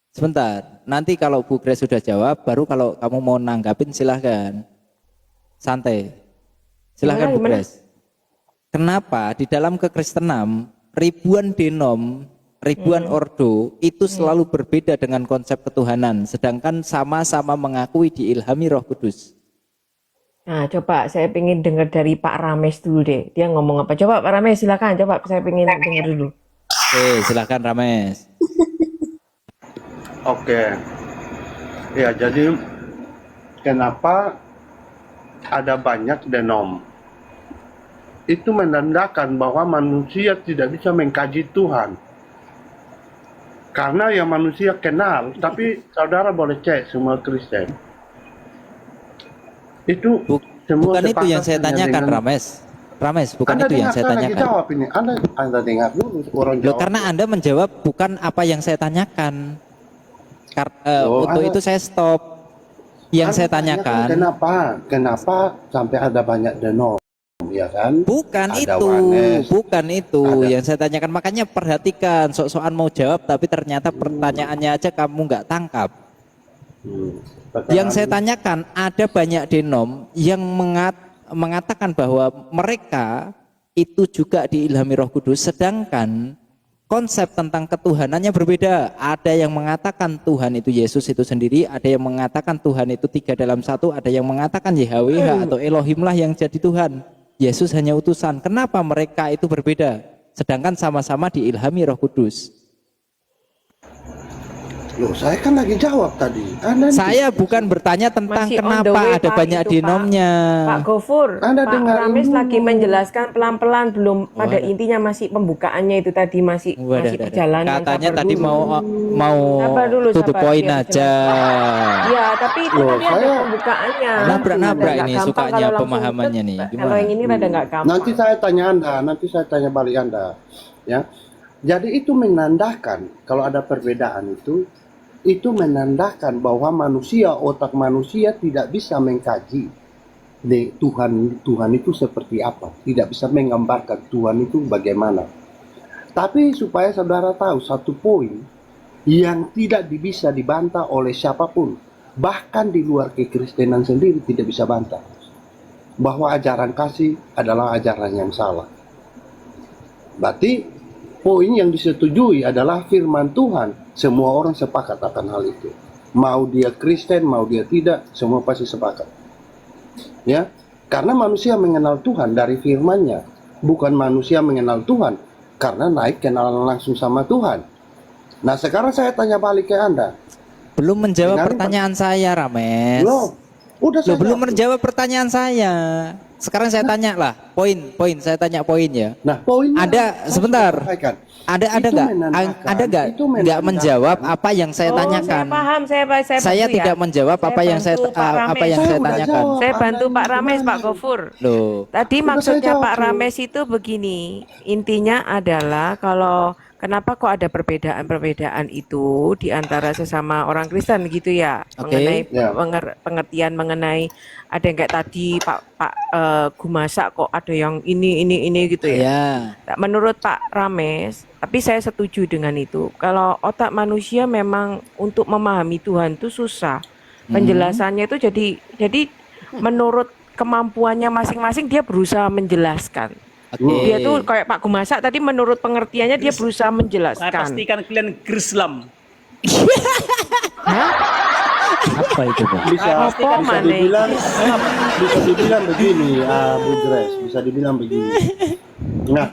Sebentar, nanti kalau Bu Grace sudah jawab, baru kalau kamu mau nanggapin silahkan. Santai. Silahkan Bu Gimana? Grace. Kenapa di dalam kekristenan ribuan denom, ribuan ordo itu selalu berbeda dengan konsep ketuhanan, sedangkan sama-sama mengakui diilhami Roh Kudus? Nah, coba saya pengen dengar dari Pak Rames dulu deh. Dia ngomong apa? Coba Pak Rames silakan. Coba saya pengen dengar dulu. Oke, silahkan Rames. Oke. Ya, jadi kenapa ada banyak denom? Itu menandakan bahwa manusia tidak bisa mengkaji Tuhan. Karena yang manusia kenal, tapi saudara boleh cek semua Kristen. Itu semua Bukan itu yang sepakat saya hanya tanyakan dengan- Rames. Rames, bukan Anda itu yang dengar, saya saya lagi tanyakan. jawab ini. Anda dengar dulu orang Loh, jawab. karena Anda menjawab bukan apa yang saya tanyakan. Loh, Untuk Anda- itu saya stop. Yang Anda saya tanyakan tanyakan kenapa sampai ada banyak denom, ya kan? bukan Ada itu, Wanes, bukan itu ada- yang saya tanyakan. Makanya perhatikan, sok-sokan mau jawab tapi ternyata pertanyaannya aja kamu nggak tangkap. Yang saya tanyakan, ada banyak denom yang mengatakan bahwa mereka itu juga diilhami Roh Kudus, sedangkan konsep tentang ketuhanannya berbeda. Ada yang mengatakan Tuhan itu Yesus itu sendiri, ada yang mengatakan Tuhan itu 3 dalam 1, ada yang mengatakan Yahweh atau Elohim lah yang jadi Tuhan. Yesus hanya utusan. Kenapa mereka itu berbeda? Sedangkan sama-sama diilhami Roh Kudus. Loh, saya kan lagi jawab tadi. Saya bukan bertanya tentang Masih on the kenapa way, ada Pak, banyak itu, Pak. denomnya. Pak Gofur, Anda Pak dengarin Rames dulu. lagi menjelaskan pelan-pelan belum pada ada. intinya masih pembukaannya itu tadi masih perjalanan. Katanya sabar tadi dulu. mau Sabar dulu, to the sabar, point biar aja. Iya, tapi itu Loh, tadi ada saya- pembukaannya. Nabrak-nabrak Rada ini nggak gampang sukanya kalau langsung pemahamannya tek. nih. Kalau Gimana? yang ini rada nggak gampang. Nanti saya tanya Anda, nanti saya tanya balik Anda. Ya. Jadi itu menandakan kalau ada perbedaan itu menandakan bahwa otak manusia tidak bisa mengkaji Tuhan itu seperti apa, tidak bisa menggambarkan Tuhan itu bagaimana. Tapi supaya saudara tahu satu poin yang tidak bisa dibantah oleh siapapun, bahkan di luar kekristenan sendiri tidak bisa bantah, bahwa ajaran kasih adalah ajaran yang salah. Berarti poin yang disetujui adalah firman Tuhan. Semua orang sepakat akan hal itu. Mau dia Kristen, mau dia tidak, semua pasti sepakat. Ya, karena manusia mengenal Tuhan dari firman-Nya, bukan manusia mengenal Tuhan karena naik kenalan langsung sama Tuhan. Nah, sekarang saya tanya balik ke Anda. Belum menjawab Dengarin, pertanyaan saya, Rames. Loh, udah Loh, saya belum jawab. menjawab pertanyaan saya. Sekarang saya tanya lah, poin, saya tanya poin ya. Nah, poinnya Ada, saya sebentar. sudah sampaikan. Ada Itu nggak? menandakan- Ada nggak? itu Nggak menandakan- menjawab apa yang saya Oh, tanyakan. saya paham, saya Saya bantu ya. tidak menjawab apa yang saya bantu Pak apa Rames. yang Saya saya udah tanyakan. jawab. Saya bantu Anda Pak Rames, gimana? Pak Gofur. Loh, Tadi Udah maksudnya saya jawab, Pak Bu. Rames itu begini, intinya adalah kalau kenapa kok ada perbedaan-perbedaan itu di antara sesama orang Kristen gitu ya, Oke. mengenai Ya. pengertian mengenai ada yang kayak tadi Pak Gumasa kok ada yang ini gitu ya. ya. Nah, menurut Pak Rames, tapi saya setuju dengan itu. Kalau otak manusia memang untuk memahami Tuhan itu susah. Penjelasannya itu jadi menurut kemampuannya masing-masing dia berusaha menjelaskan. Oke. Dia tuh kayak Pak Gumasa tadi menurut pengertiannya dia berusaha Saya menjelaskan. pastikan kalian Krislam. Hah? Apa itu, Pak? bisa Apa maneh? bisa dibilang begini, Bu Grace, bisa dibilang begini. Nah,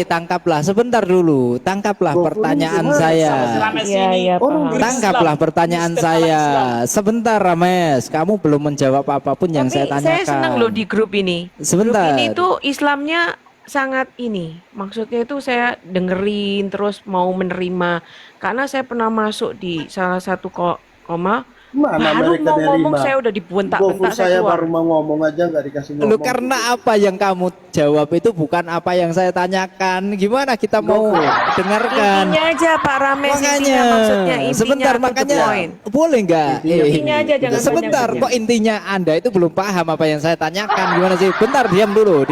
Tangkaplah. Sebentar dulu, tangkaplah Gofur pertanyaan ini gimana? saya. Rames Iya, ini iya, Orang paham. Tangkaplah pertanyaan Kristen saya. Islam. Sebentar, Rames. Kamu belum menjawab apapun yang saya Tapi tanyakan. saya senang loh di grup ini. Sebentar. Grup ini tuh Islamnya sangat ini. Maksudnya itu saya dengerin terus mau menerima. Karena saya pernah masuk di salah satu koma Mana Baru mereka mau ngomong nerima? saya udah dibentak-bentak Gofur saya saya keluar. baru mau ngomong aja nggak dikasih ngomong. Lu karena apa yang kamu jawab itu bukan apa yang saya tanyakan. Gimana kita mau dengarkan? Intinya aja Pak Rames, Makanya, intinya maksudnya intinya sebentar to the makanya point. boleh nggak? Intinya aja, jangan sebentar, banyak-banyak. kok intinya Anda itu belum paham apa yang saya tanyakan? Gimana sih? Bentar, diam dulu.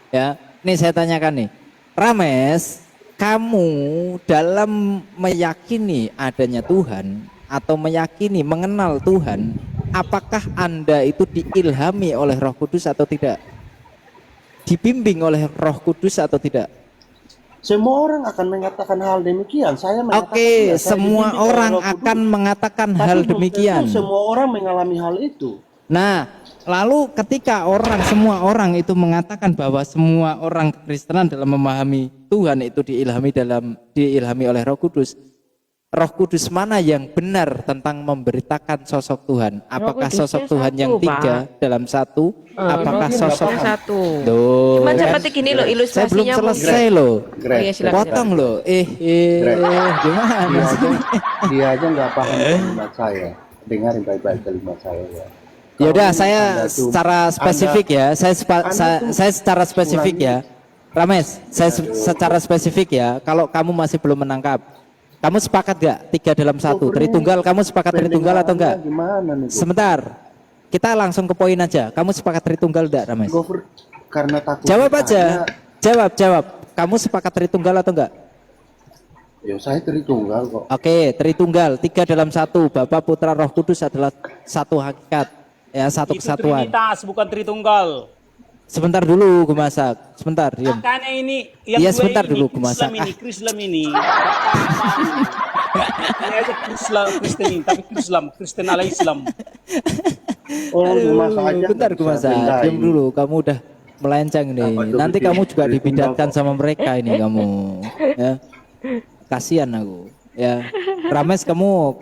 Ya, nih saya tanyakan nih, Rames, kamu dalam meyakini adanya Tuhan atau meyakini mengenal Tuhan, apakah Anda itu diilhami oleh Roh Kudus atau tidak? Dibimbing oleh Roh Kudus atau tidak? Semua orang akan mengatakan hal demikian. Saya mengatakan Oke, ya, saya semua dibimbing oleh orang Roh Kudus. akan mengatakan Tapi hal belum tentu demikian. semua orang mengalami hal itu. Nah, lalu ketika semua orang itu mengatakan bahwa semua orang Kristenan dalam memahami Tuhan itu diilhami oleh Roh Kudus. Roh Kudus mana yang benar tentang memberitakan sosok Tuhan? Apakah Kudusnya sosok Tuhan yang satu, tiga Pak. dalam satu? Apakah Roh sosok Kudusnya satu. Tuh, Cuman kan? seperti gini loh Saya belum ilustrasinya selesai loh. Oh iya, silakan. Potong loh. Gimana Dia sih? aja, dia aja nggak paham kalimat saya. Dengarin baik-baik kalimat saya ya. Yaudah, Kalau saya Anda tuh- secara spesifik ya. Saya secara spesifik ya. Rames, saya secara spesifik ya. Kalau kamu masih belum menangkap, kamu sepakat gak 3 dalam 1 Tritunggal? Kamu sepakat Tritunggal atau enggak? Gimana nih? Sebentar, kita langsung ke poin aja. Kamu sepakat Tritunggal enggak, Rames? Gofur karena takut. Jawab ditanya, aja. Jawab. Kamu sepakat Tritunggal atau enggak? Ya saya Tritunggal kok. Oke, Tritunggal 3 dalam 1 Bapa, Putra, Roh Kudus adalah satu hakikat, ya, satu Itu kesatuan. Trinitas, bukan Tritunggal. Sebentar dulu, gue masak. Sebentar, diam. Makanya ini yang Iya, dua sebentar ini, dulu, gue masak. Islam ini. Ini aja Kristen ini, tapi Kristen ala Islam. Oh, masak aja. Bentar, gue masak. Diam dulu, kamu udah melenceng nih. Apa tuh, Nanti bikin- kamu juga bikin dibidatkan rokok? sama mereka ini kamu. Ya. Kasihan aku. Ya, Rames, kamu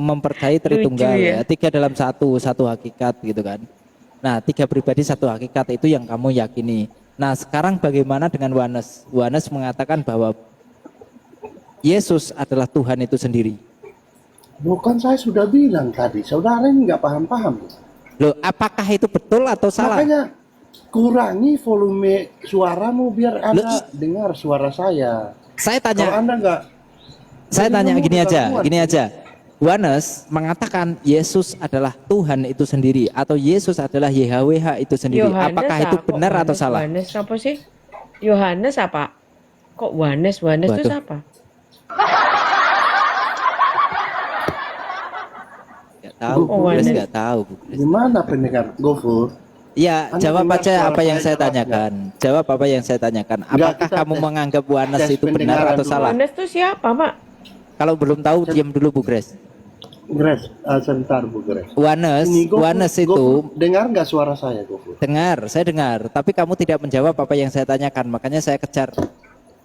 mempercayai Tritunggal Lucu ya. ya. 3 dalam 1 hakikat gitu kan. Nah, 3 pribadi 1 hakikat itu yang kamu yakini. Nah, sekarang bagaimana dengan Yohanes? Yohanes mengatakan bahwa Yesus adalah Tuhan itu sendiri. Bukan saya sudah bilang tadi, saudara ini nggak paham-paham. Loh, apakah itu betul atau salah? Makanya kurangi volume suaramu biar Anda dengar suara saya. Saya Kalau tanya, Anda nggak, saya jadi tanya kamu gini aja, ketahuan. gini aja. Yohanes mengatakan Yesus adalah Tuhan itu sendiri atau Yesus adalah YHWH itu sendiri. Apakah itu kok benar atau Yohanes? salah? Yohanes apa sih? Yohanes apa? Kok Yohanes? Yohanes itu Waduh. siapa? Nggak tahu, Bu Bu Grace Yohanes. nggak tahu, Bu Grace. Gimana pendengar Gofur? Ya, Anda jawab dengar aja suara apa yang saya saya jelas tanyakan. Jawab apa yang saya tanyakan. Enggak, Apakah kita kamu tes- menganggap Yohanes tes itu benar pendengaran atau dulu. salah? Yohanes itu siapa, Pak? Kalau belum tahu, diam dulu, Bu Grace. Grace, sebentar Bu Grace. Yohanes, Ini Gofur- Yohanes itu Gofur, dengar nggak suara saya Gofur? dengar, saya dengar, tapi kamu tidak menjawab apa yang saya tanyakan, makanya saya kejar.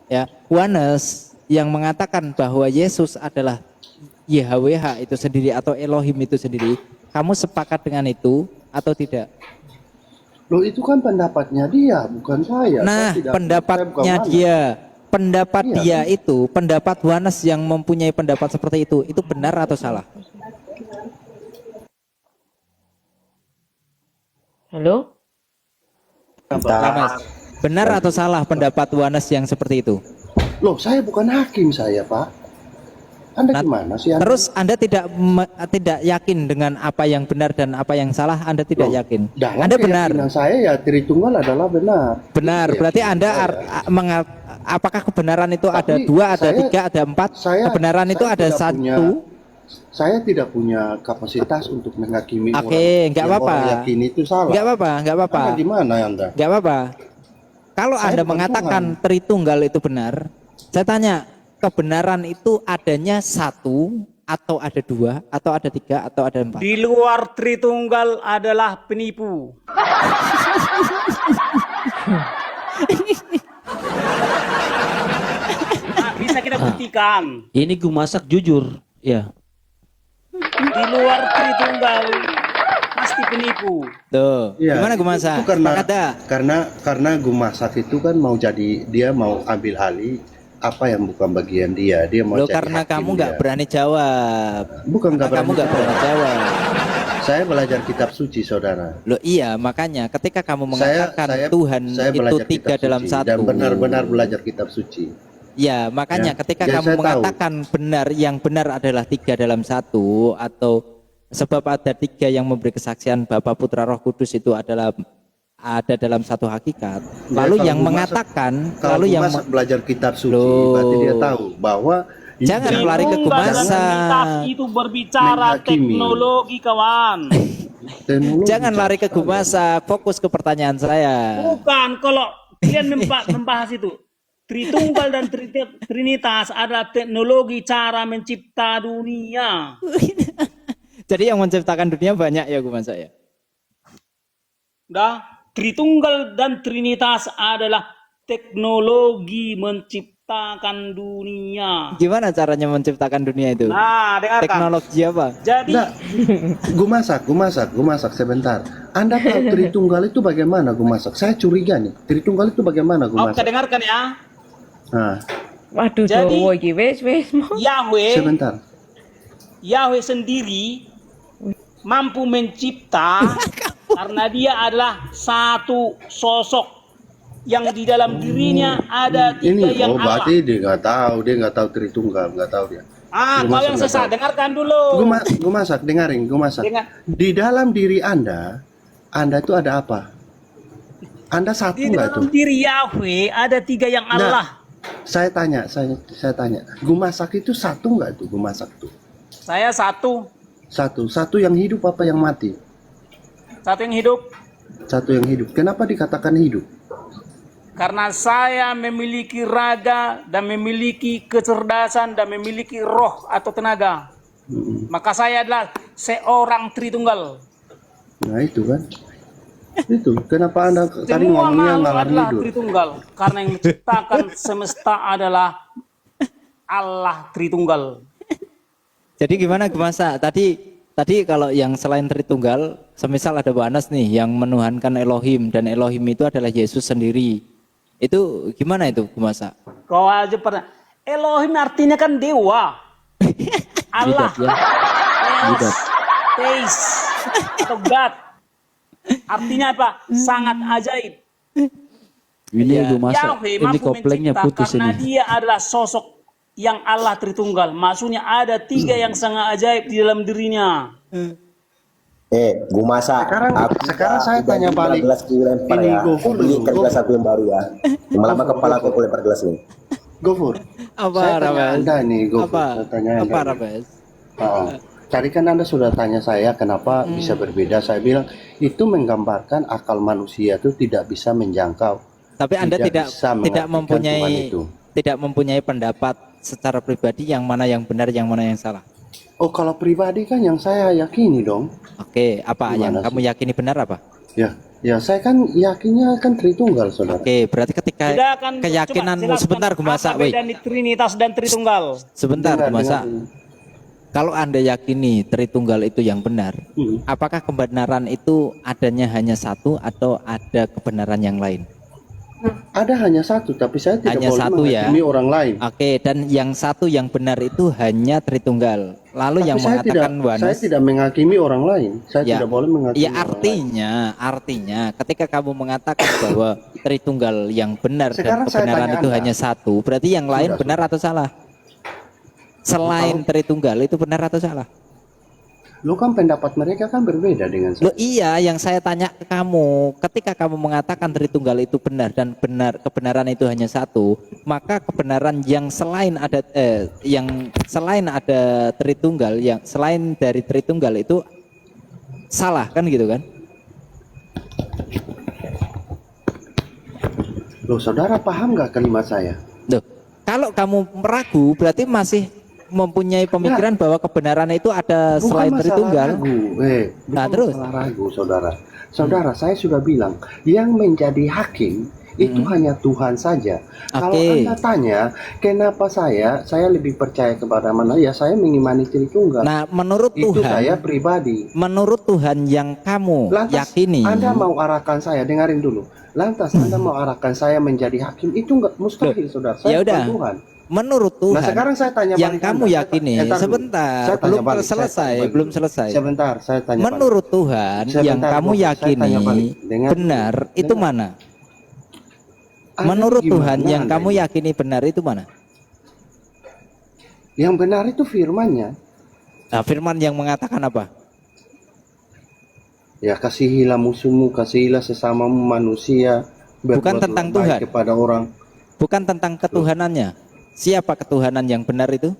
Ya, Yohanes yang mengatakan bahwa Yesus adalah YHWH itu sendiri atau Elohim itu sendiri, kamu sepakat dengan itu atau tidak? Loh itu kan pendapatnya dia, bukan saya. Nah, Saya tidak- saya bukan pendapatnya mana. dia, pendapat Iya, dia itu, pendapat Yohanes yang mempunyai pendapat seperti itu benar atau salah? Halo? Rames, benar atau salah pendapat Yohanes yang seperti itu? Loh saya bukan hakim saya Pak. Anda Nah, gimana sih? Anda? Terus Anda tidak yakin dengan apa yang benar dan apa yang salah? Anda tidak Loh, yakin? dalam Anda benar. keyakinan saya ya Tritunggal adalah benar. Benar. Itu Berarti keyakinan Anda saya. apakah kebenaran itu Tapi ada 2, ada saya- 3, ada 4? saya- Kebenaran itu saya ada tidak 1. Saya tidak punya kapasitas untuk menghakimi Oke, orang nggak yang apa-apa. orang yakini itu salah. Enggak apa-apa, enggak apa-apa. Anda gimana Anda? Enggak apa-apa. Kalau Saya Anda bukan mengatakan Tritunggal itu benar, saya tanya, kebenaran itu adanya 1 atau ada 2 atau ada 3 atau ada 4? Di luar Tritunggal adalah penipu. Nah, bisa kita buktikan. Ini gue masak jujur, ya. Di luar Tritunggal pasti penipu. Tuh, Iya, gimana gue masak? itu karena Sepakat dah? karena Gumasak itu kan mau jadi dia mau ambil alih apa yang bukan bagian dia. Dia mau Loh, jadi karena hakim kamu nggak dia. berani jawab. Bukan nggak Karena kamu berani nggak berani jawab. Saya belajar kitab suci, saudara. Loh iya, makanya ketika kamu mengatakan Saya Tuhan itu belajar tiga kitab dalam suci satu. dan benar-benar belajar kitab suci. Ya, makanya Ya, ketika jadi kamu saya tahu. mengatakan benar, yang benar adalah tiga dalam satu, atau sebab ada tiga yang memberi kesaksian Bapa, Putra, Roh Kudus itu adalah ada dalam satu hakikat. Ya, Lalu kalau yang Guma mengatakan, Kalau lalu yang Guma belajar kitab suci, Loh. berarti dia tahu bahwa Jangan hidup- lari ke Tritunggal dan Gumasa. Trinitas itu berbicara Menghakimi. teknologi, kawan. teknologi. jangan lari ke Gumasa, fokus ke pertanyaan saya. Bukan, kalau kalian membahas itu. Tritunggal dan Trinitas adalah teknologi cara mencipta dunia. Jadi yang menciptakan dunia banyak ya Gumasa ya. Dah, Tritunggal dan Trinitas adalah teknologi menciptakan dunia. Gimana caranya menciptakan dunia itu? Nah, dengarkan. Teknologi apa? Jadi, Nah, Gumasak sebentar. Anda tahu Tritunggal itu bagaimana Gumasak? Saya curiga nih. Tritunggal itu bagaimana oke, Gumasak? dengarkan ya. Nah, Waduh, Jadi- Dowo iki wis mau. sebentar. Yahweh sendiri mampu mencipta karena dia adalah satu sosok yang di dalam dirinya ada tiga Ini yang Allah. berarti dia nggak tahu Tritunggal, nggak tahu dia. Kau Gumasak yang nggak sesat, tahu. dengarkan dulu. Gumasak, dengarin Gumasak. Dengar. Di dalam diri Anda itu ada apa? Anda satu Di nggak tuh? dalam diri Yahweh ada tiga yang Allah. Saya tanya, Gumasak itu satu nggak tuh Gumasak tuh? Saya satu Satu yang hidup apa yang mati? yang hidup. Satu yang hidup. Kenapa dikatakan hidup? Karena saya memiliki raga dan memiliki kecerdasan dan memiliki roh atau tenaga. Maka saya adalah seorang Tritunggal. Nah itu kan. Itu kenapa Anda tadi Semua ngomongnya makhluk ngalor adalah ngidul? Tritunggal. Karena yang menciptakan semesta adalah Allah Tritunggal. Jadi gimana Gumasa? Tadi kalau yang selain Tritunggal, semisal ada Bu Anas nih yang menuhankan Elohim dan Elohim itu adalah Yesus sendiri. Itu gimana itu Gumasa? Kau aja pernah. Elohim artinya kan dewa. Allah. Theos. Atau God. Artinya apa? Sangat ajaib. Ini Ya. Ibu Masa, Yahweh ini mampu koplengnya mencipta putus karena ini. dia adalah sosok yang Allah Tritunggal. Maksudnya ada tiga yang sangat ajaib di dalam dirinya. Gumasa. Sekarang saya tanya balik. Gelas ku lempar Ini ya. Gofur Aku belikan dulu. gelas aku yang baru ya. Lama-lama kepala aku lempar gelas ini. Gofur. Apa Saya tanya Rabes? Anda nih, Gofur. Apa? Saya tanya Anda Apa nih. Rabes? Tadi kan Anda sudah tanya saya kenapa bisa berbeda. Saya bilang itu menggambarkan akal manusia itu tidak bisa menjangkau. Tapi Anda Tidak tidak bisa mengartikan mempunyai Tuhan itu. tidak mempunyai pendapat secara pribadi yang mana yang benar, yang mana yang salah. Oh, kalau pribadi kan yang saya yakini dong. Oke, apa yang Gimana kamu sih? yakini benar apa? Ya saya kan yakinnya kan Tritunggal, saudara. Oke, berarti ketika Tidak akan keyakinan coba jelaskan sebentar Gumasa, apa woi. beda Trinitas dan Tritunggal. Sebentar Dengar, Gumasa. dengar. Kalau Anda yakini Tritunggal itu yang benar, apakah kebenaran itu adanya hanya satu atau ada kebenaran yang lain? Ada hanya satu, tapi saya tidak Hanya boleh satu ya? menghakimi orang lain. Oke, dan yang satu yang benar itu hanya Tritunggal. Lalu Tapi yang saya mengatakan saya Wanas, tidak menghakimi orang lain. Saya Ya. tidak boleh menghakimi ya orang lain. artinya ketika kamu mengatakan bahwa Tritunggal yang benar Sekarang dan saya kebenaran tanya itu Anda. hanya satu, berarti yang lain Sudah, benar atau salah? Selain Tritunggal itu benar atau salah? Lo kan pendapat mereka kan berbeda dengan saya. Loh iya, yang saya tanya ke kamu, ketika kamu mengatakan Tritunggal itu benar dan kebenaran itu hanya satu, maka kebenaran yang selain ada Tritunggal, yang selain dari Tritunggal itu salah kan gitu kan? Loh, saudara paham nggak kalimat saya? Loh, kalau kamu ragu berarti masih mempunyai pemikiran bahwa kebenaran itu ada Bukan selain masalah Tritunggal. ragu, bukan Nah, terus? masalah ragu, saudara. Saudara, saya sudah bilang, yang menjadi hakim itu hanya Tuhan saja. Kalau Oke. Anda tanya, kenapa saya lebih percaya kepada mana? Ya, saya mengimani Tritunggal. Nah, menurut Itu Tuhan, saya pribadi. menurut Tuhan yang kamu Lantas yakini, Anda mau arahkan saya, dengarin dulu. Lantas Anda mau arahkan saya menjadi hakim, itu enggak mustahil, saudara. ya Saya udah. bukan Tuhan. menurut Tuhan. Nah sekarang saya tanya yang balik kamu Anda. yakini, Entar dulu. sebentar, Saya tanya belum balik, saya selesai, tanya balik. belum selesai. Sebentar, saya tanya Menurut Tuhan Sebentar, yang kamu Bos. Saya tanya yakini balik. Dengar dulu. benar itu Dengar. mana? Anda Menurut gimana Tuhan yang Anda kamu ini? yakini benar itu mana? Yang benar itu firman-Nya. Nah, firman yang mengatakan apa? Ya kasihilah musuhmu, kasihilah sesamamu manusia. Bukan berbuatlah tentang baik Tuhan. kepada orang. Bukan tentang ketuhanannya. Siapa ketuhanan yang benar itu?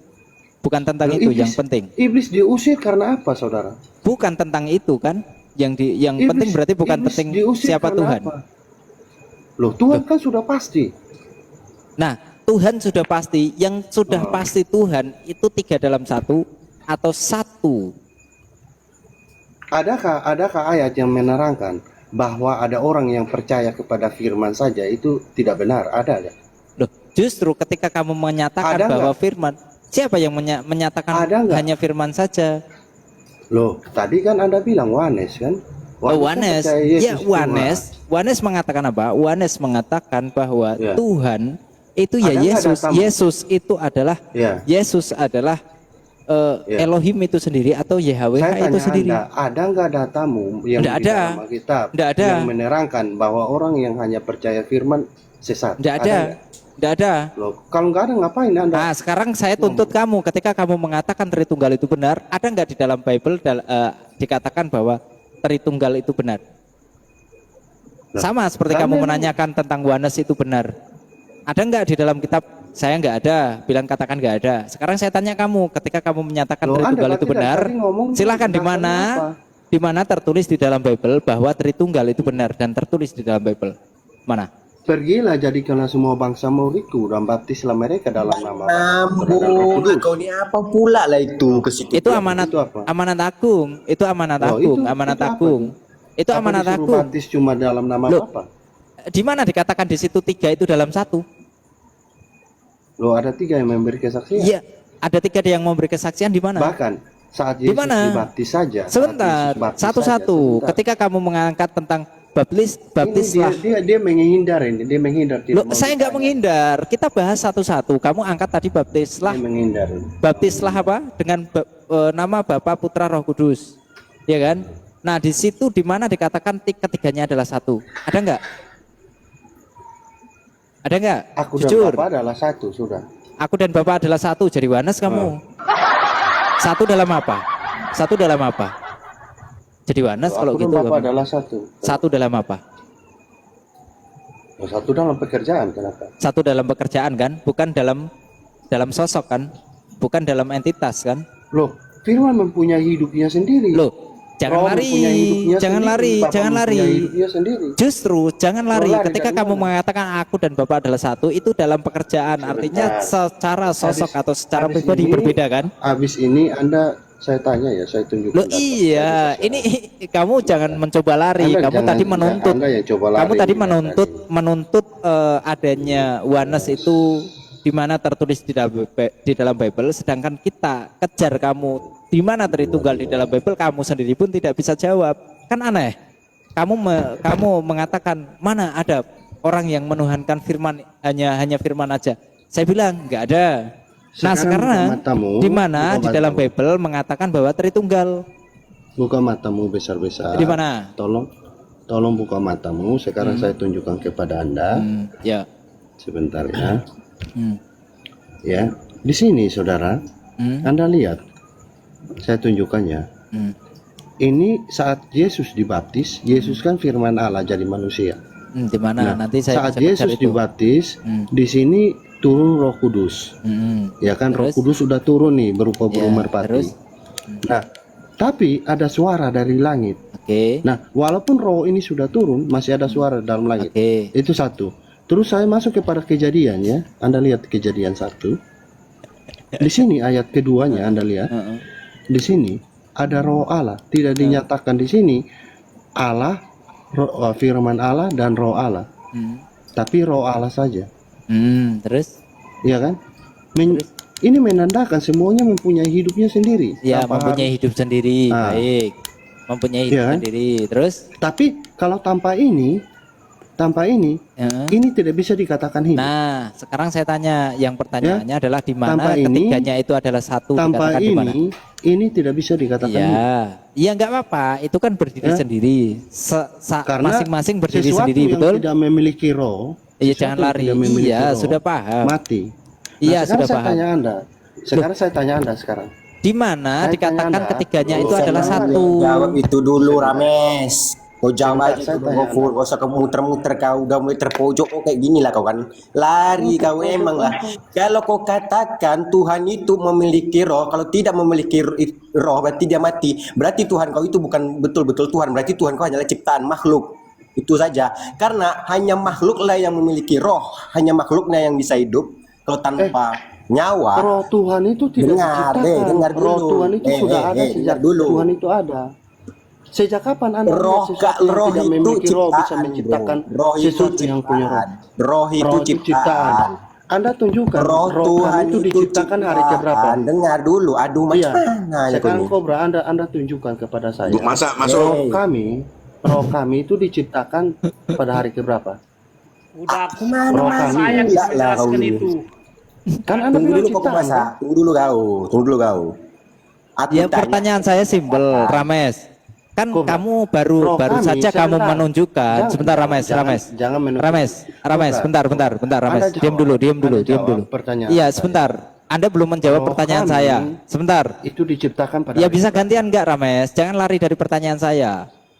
Bukan tentang Loh, itu yang penting. Iblis diusir karena apa, saudara? Bukan tentang itu kan? Yang penting berarti bukan iblis penting diusir siapa karena Tuhan. apa? Loh, Tuhan kan sudah pasti. Nah, Tuhan sudah pasti. Yang sudah pasti Tuhan itu 3 dalam 1 atau 1. Adakah ayat yang menerangkan bahwa ada orang yang percaya kepada firman saja itu tidak benar? Ada nggak? Loh, justru ketika kamu menyatakan Ada bahwa nggak? firman, siapa yang menyatakan Ada nggak? hanya firman saja? Loh, tadi kan Anda bilang Wanes kan? Oh, kan Wanes. percaya Yesus Ya, Tuhan. Wanes mengatakan apa? Wanes mengatakan bahwa Ya. Tuhan itu ya Ada nggak Yesus. datamu? Yesus itu adalah Ya. Yesus adalah Ya. Elohim itu sendiri atau YHWH Saya itu tanya sendiri. Anda, ada nggak datamu yang Nggak di ada. dalam Alkitab Nggak ada. yang menerangkan bahwa orang yang hanya percaya firman sesat? Tidak Ada ada. nggak? Tidak ada. Loh, kalau nggak ada ngapain Anda? Nah, sekarang saya tuntut kamu ketika kamu mengatakan Tritunggal itu benar, ada nggak di dalam Bible dikatakan bahwa Tritunggal itu benar? Nah, Sama seperti kan kamu memang- menanyakan tentang Wanes itu benar. Ada nggak di dalam kitab? Saya nggak ada, bilang katakan nggak ada. Sekarang saya tanya kamu, ketika kamu menyatakan Loh, Tritunggal Anda itu berarti benar, dari tadi ngomong silakan dasarnya apa? di mana tertulis di dalam Bible bahwa Tritunggal itu benar dan tertulis di dalam Bible. Mana? Pergilah jadikanlah semua bangsa muridku dan baptislah mereka dalam nama Bapa dan Roh Kudus. Kau ni apa pula lah itu ke situ? Itu amanat Itu apa? amanat agung, itu amanat Oh, agung, itu- amanat itu apa agung. Itu Apa amanat disuruh agung. baptis cuma dalam nama Loh. Bapa? Di mana dikatakan di situ 3 itu dalam 1? Loh, ada 3 yang memberi kesaksian. Iya, ada 3 yang memberi kesaksian di mana? Bahkan saat Di Yesus mana? dibaptis saja. saat Sebentar, Yesus baptis satu-satu. saja, sebentar. Ketika kamu mengangkat tentang baptislah. Ini dia menghindar ini, dia menghindar. tidak Loh, mau saya nggak ditanya. menghindar. Kita bahas satu-satu. Kamu angkat tadi baptislah. Dia menghindar. Baptislah apa? Dengan nama Bapa, Putra, Roh Kudus. Ya kan? Nah, di situ di mana dikatakan ketiganya adalah 1. Ada nggak? Ada nggak? Aku dan Jujur. Bapa adalah satu, sudah. Aku dan Bapak adalah 1. Jadi Wanes kamu. 1 dalam apa? 1 dalam apa? Jadi Wanes kalau Aku dan gitu. Bapa kamu. adalah satu. 1 dalam apa? Oh, satu dalam pekerjaan, kenapa? 1 dalam pekerjaan kan? Bukan dalam sosok kan? Bukan dalam entitas kan? Loh, Firman mempunyai hidupnya sendiri. Loh, jangan Roh lari, mempunyai hidupnya jangan sendiri, lari, Bapa jangan mempunyai lari. hidupnya sendiri. Justru jangan lari. Lari Ketika dari kamu mana? mengatakan aku dan Bapak adalah 1, itu dalam pekerjaan. Artinya secara sosok atau secara Habis pribadi ini- berbeda kan? Habis ini Anda, saya tanya ya, saya tunjukkan. Loh data. iya, ini kamu jangan mencoba lari. Anda Kamu jangan- tadi menuntut. Anda yang coba lari Kamu tadi ini, menuntut adanya Wanes itu di mana tertulis di dalam Bible, sedangkan kita kejar kamu di mana Tritunggal di dalam Bible, kamu sendiri pun tidak bisa jawab. Kan aneh. Kamu mengatakan mana ada orang yang menuhankan firman hanya firman aja. Saya bilang nggak ada. Nah Sekarang sekarang buka matamu, di mana buka di dalam matamu. Bible mengatakan bahwa Tritunggal Buka matamu besar-besar. di mana? Tolong buka matamu. Sekarang saya tunjukkan kepada Anda. Ya. Sebentar ya. Hmm. Ya, di sini saudara, Hmm. Anda lihat. Saya tunjukkannya. Hmm. Ini saat Yesus dibaptis, Yesus kan firman Allah jadi manusia. Di mana nanti saya saat bisa Yesus kejar itu. dibaptis, di sini turun Roh Kudus. Ya kan, Roh Terus? Kudus sudah turun nih berupa burung Ya, merpati. terus? Nah, tapi ada suara dari langit. Oke. Nah, walaupun roh ini sudah turun, masih ada suara dalam langit. Oke. Itu satu. Terus saya masuk kepada kejadian ya. Anda lihat kejadian 1. Di sini ayat keduanya Anda lihat. Di sini ada roh Allah. Tidak dinyatakan di sini Allah, firman Allah dan roh Allah. Tapi roh Allah saja. Terus? Ya kan? Ini menandakan semuanya mempunyai hidupnya sendiri. Ya, Tanpa mempunyai harus- hidup sendiri. Ah. Baik. Mempunyai hidup Iya kan? sendiri. Terus? Tapi kalau tanpa ini, Tanpa ini tidak bisa dikatakan hidup. Nah, sekarang saya tanya, yang pertanyaannya adalah di mana Tanpa ini- ketiganya itu adalah satu, Tanpa dikatakan di mana? ini tidak bisa dikatakan hidup. Iya, iya nggak apa-apa, itu kan berdiri sendiri, Karena masing-masing berdiri sesuatu sendiri, yang betul? tidak memiliki roh, Iya, sesuatu jangan yang lari. tidak memiliki Iya, roh, sudah paham. mati. Iya, sekarang sudah saya paham. tanya Anda. Sekarang saya tanya Anda sekarang. Di mana Saya dikatakan tanya Anda. ketiganya itu Saya adalah tanya, satu? Jawab itu dulu, Rames. Kau jawab Saya aja dulu, tanya Gofur. Gak usah kamu muter-muter, kau udah mulai terpojok kok kayak gini lah kau kan. Lari kau emang lah. Kalau kau katakan Tuhan itu memiliki roh, kalau tidak memiliki roh berarti dia mati. Berarti Tuhan kau itu bukan betul-betul Tuhan. Berarti Tuhan kau hanyalah ciptaan makhluk. Itu saja. Karena hanya makhluklah yang memiliki roh, hanya makhluknya yang bisa hidup. Kalau tanpa nyawa, Roh Tuhan itu tidak dengar, diciptakan. dengar dulu. Roh Tuhan itu sudah ada dengar sejak dulu. Tuhan itu ada. Sejak kapan Anda Roh, melihat sesuatu yang roh tidak itu memiliki roh bisa ciptaan, menciptakan bro. Roh itu sesuatu yang punya roh? Roh itu ciptaan. Anda tunjukkan Roh Tuhan Tuhan itu diciptakan hari keberapa? ciptaan. Dengar dulu. Aduh, Iya. macam mana ya Sekarang kau Kobra Anda tunjukkan kepada saya. Masa Roh kami itu diciptakan pada hari keberapa? Udah Roh kami saya enggak bisa lah, menjelaskan kau itu. kan Anda Tunggu bilang dulu kau ciptaan. masa. Kan? Tunggu dulu kau. Aku Ya, tanya. pertanyaan saya simpel, Rames. Kan Kok, kamu baru Roh kami, saja kamu sebentar. menunjukkan. Jangan- Sebentar, Rames, jangan- Rames. jangan menunjuk. Rames, Kobra. bentar, Rames. Anda Diam jawab. dulu. Anda Diam jawab dulu. pertanyaan Iya, saya. sebentar. Anda belum menjawab Roh pertanyaan kami saya. Sebentar. Itu diciptakan pada Ya hari bisa keberapa? gantian enggak, Rames? Jangan lari dari pertanyaan saya.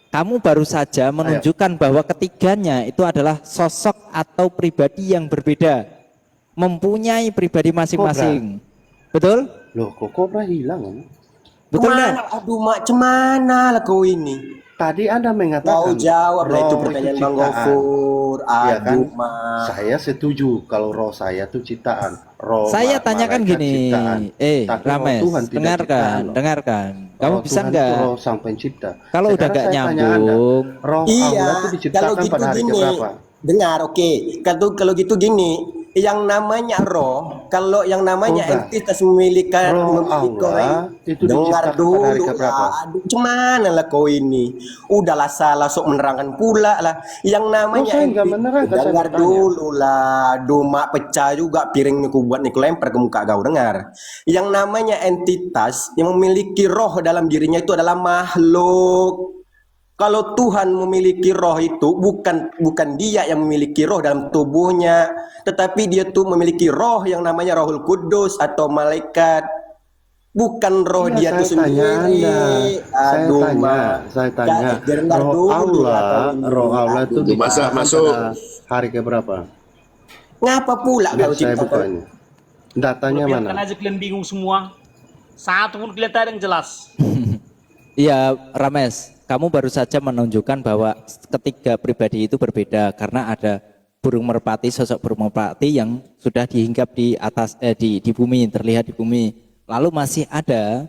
Kamu baru saja menunjukkan bahwa ketiganya itu adalah sosok atau pribadi yang berbeda, mempunyai pribadi masing-masing. Betul? Loh, kok Kobra hilang? Kan? Betul nggak? Kemana? Aduh, macam mana lah kau ini? Tadi Anda mengatakan Kau jawab lah itu roh pertanyaan Bang ciptaan. Gofur. Iya kan? Aduh, Mak. Saya setuju kalau roh saya itu ciptaan. Roh Saya tanyakan malaikat gini, ciptaan. Tapi roh Rames, Tuhan tidak ciptaan, loh. dengarkan. Kamu Roh bisa Tuhan itu nggak? roh sang pencipta. Kalau udah Sekarang nggak saya tanya Anda, nyambung, roh Iya, Allah itu diciptakan kalau gitu pada hari gini. keberapa? Dengar, oke. Kalau gitu gini, yang namanya roh, kalau yang namanya Kobra. entitas memiliki Roh Allah itu dengar diciptakan pada hari dulu keberapa? lah. Aduh, cuman lah kau ini. Udahlah salah sok menerangkan pula lah. Yang namanya saya nggak menerangkan, saya dengar bertanya. dulu lah. Aduh, mak pecah juga piring nih ku buat nih ku lempar ke muka kau, dengar. Yang namanya entitas yang memiliki roh dalam dirinya itu adalah makhluk. Kalau Tuhan memiliki roh itu bukan dia yang memiliki roh dalam tubuhnya, tetapi dia tuh memiliki roh yang namanya Rohul Kudus atau malaikat. Bukan roh Iya, dia saya itu tanya sendiri. Anda. Aduh, Saya tanya. dengar Roh dulu lah Allah, kau ini. roh Allah itu Aduh, diciptakan masuk. pada hari keberapa? ngapa pula Biar kau saya buka ciptakan? ini. Datanya Biarkan mana? aja kalian bingung semua. Satu pun kelihatan yang jelas. iya, Rames, kamu baru saja menunjukkan bahwa ketiga pribadi itu berbeda karena ada burung merpati, sosok burung merpati yang sudah dihinggap di atas di bumi, terlihat di bumi. Lalu masih ada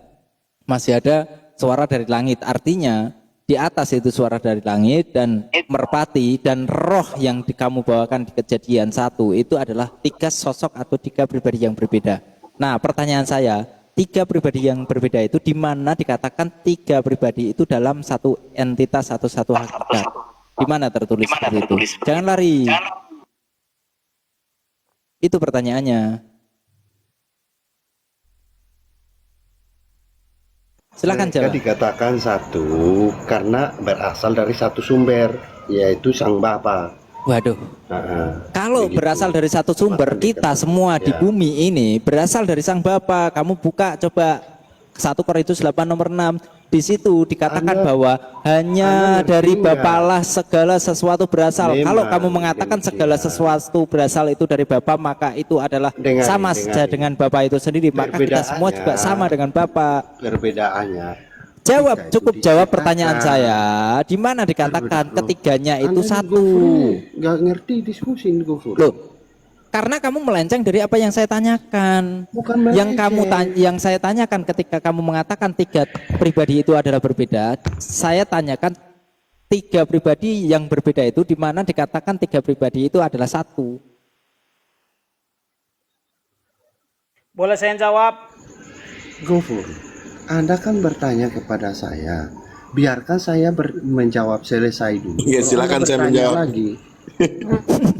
suara dari langit. Artinya di atas itu suara dari langit dan merpati dan roh yang kamu bawakan di kejadian 1 itu adalah 3 sosok atau 3 pribadi yang berbeda. Nah, pertanyaan saya, 3 pribadi yang berbeda itu di mana dikatakan 3 pribadi itu dalam satu entitas atau satu hakikat? Di mana tertulis seperti itu? Jangan lari. Itu pertanyaannya. Silakan Mereka jawab. dikatakan satu karena berasal dari satu sumber, yaitu Sang Bapa. Waduh. Kalau Begitu. berasal dari satu sumber, kita semua di Ya. bumi ini berasal dari Sang Bapa. Kamu buka coba 1 Korintus 8 nomor 6. Di situ dikatakan Anda- bahwa hanya Anda dari ngerti Bapalah segala sesuatu berasal. Memang Kalau kamu mengatakan segala demikian. sesuatu berasal itu dari Bapa, maka itu adalah Dengar, sama dengar. saja dengan Bapa itu sendiri. Maka kita semua juga Perbedaannya- sama dengan Bapa. Perbedaannya. Jawab, Ketika itu cukup jawab diciptakan. pertanyaan saya. Di mana dikatakan Loh, ketiganya itu Anda satu? Gak ngerti diskusi Gofur. Loh, karena kamu melenceng dari apa yang saya tanyakan. Bukan Yang saya tanyakan ketika kamu mengatakan 3 pribadi itu adalah berbeda, saya tanyakan 3 pribadi yang berbeda itu di mana dikatakan 3 pribadi itu adalah satu. Boleh saya jawab? Gofur, Anda kan bertanya kepada saya. Biarkan saya menjawab selesai dulu. Iya, silakan Anda saya bertanya menjawab. lagi.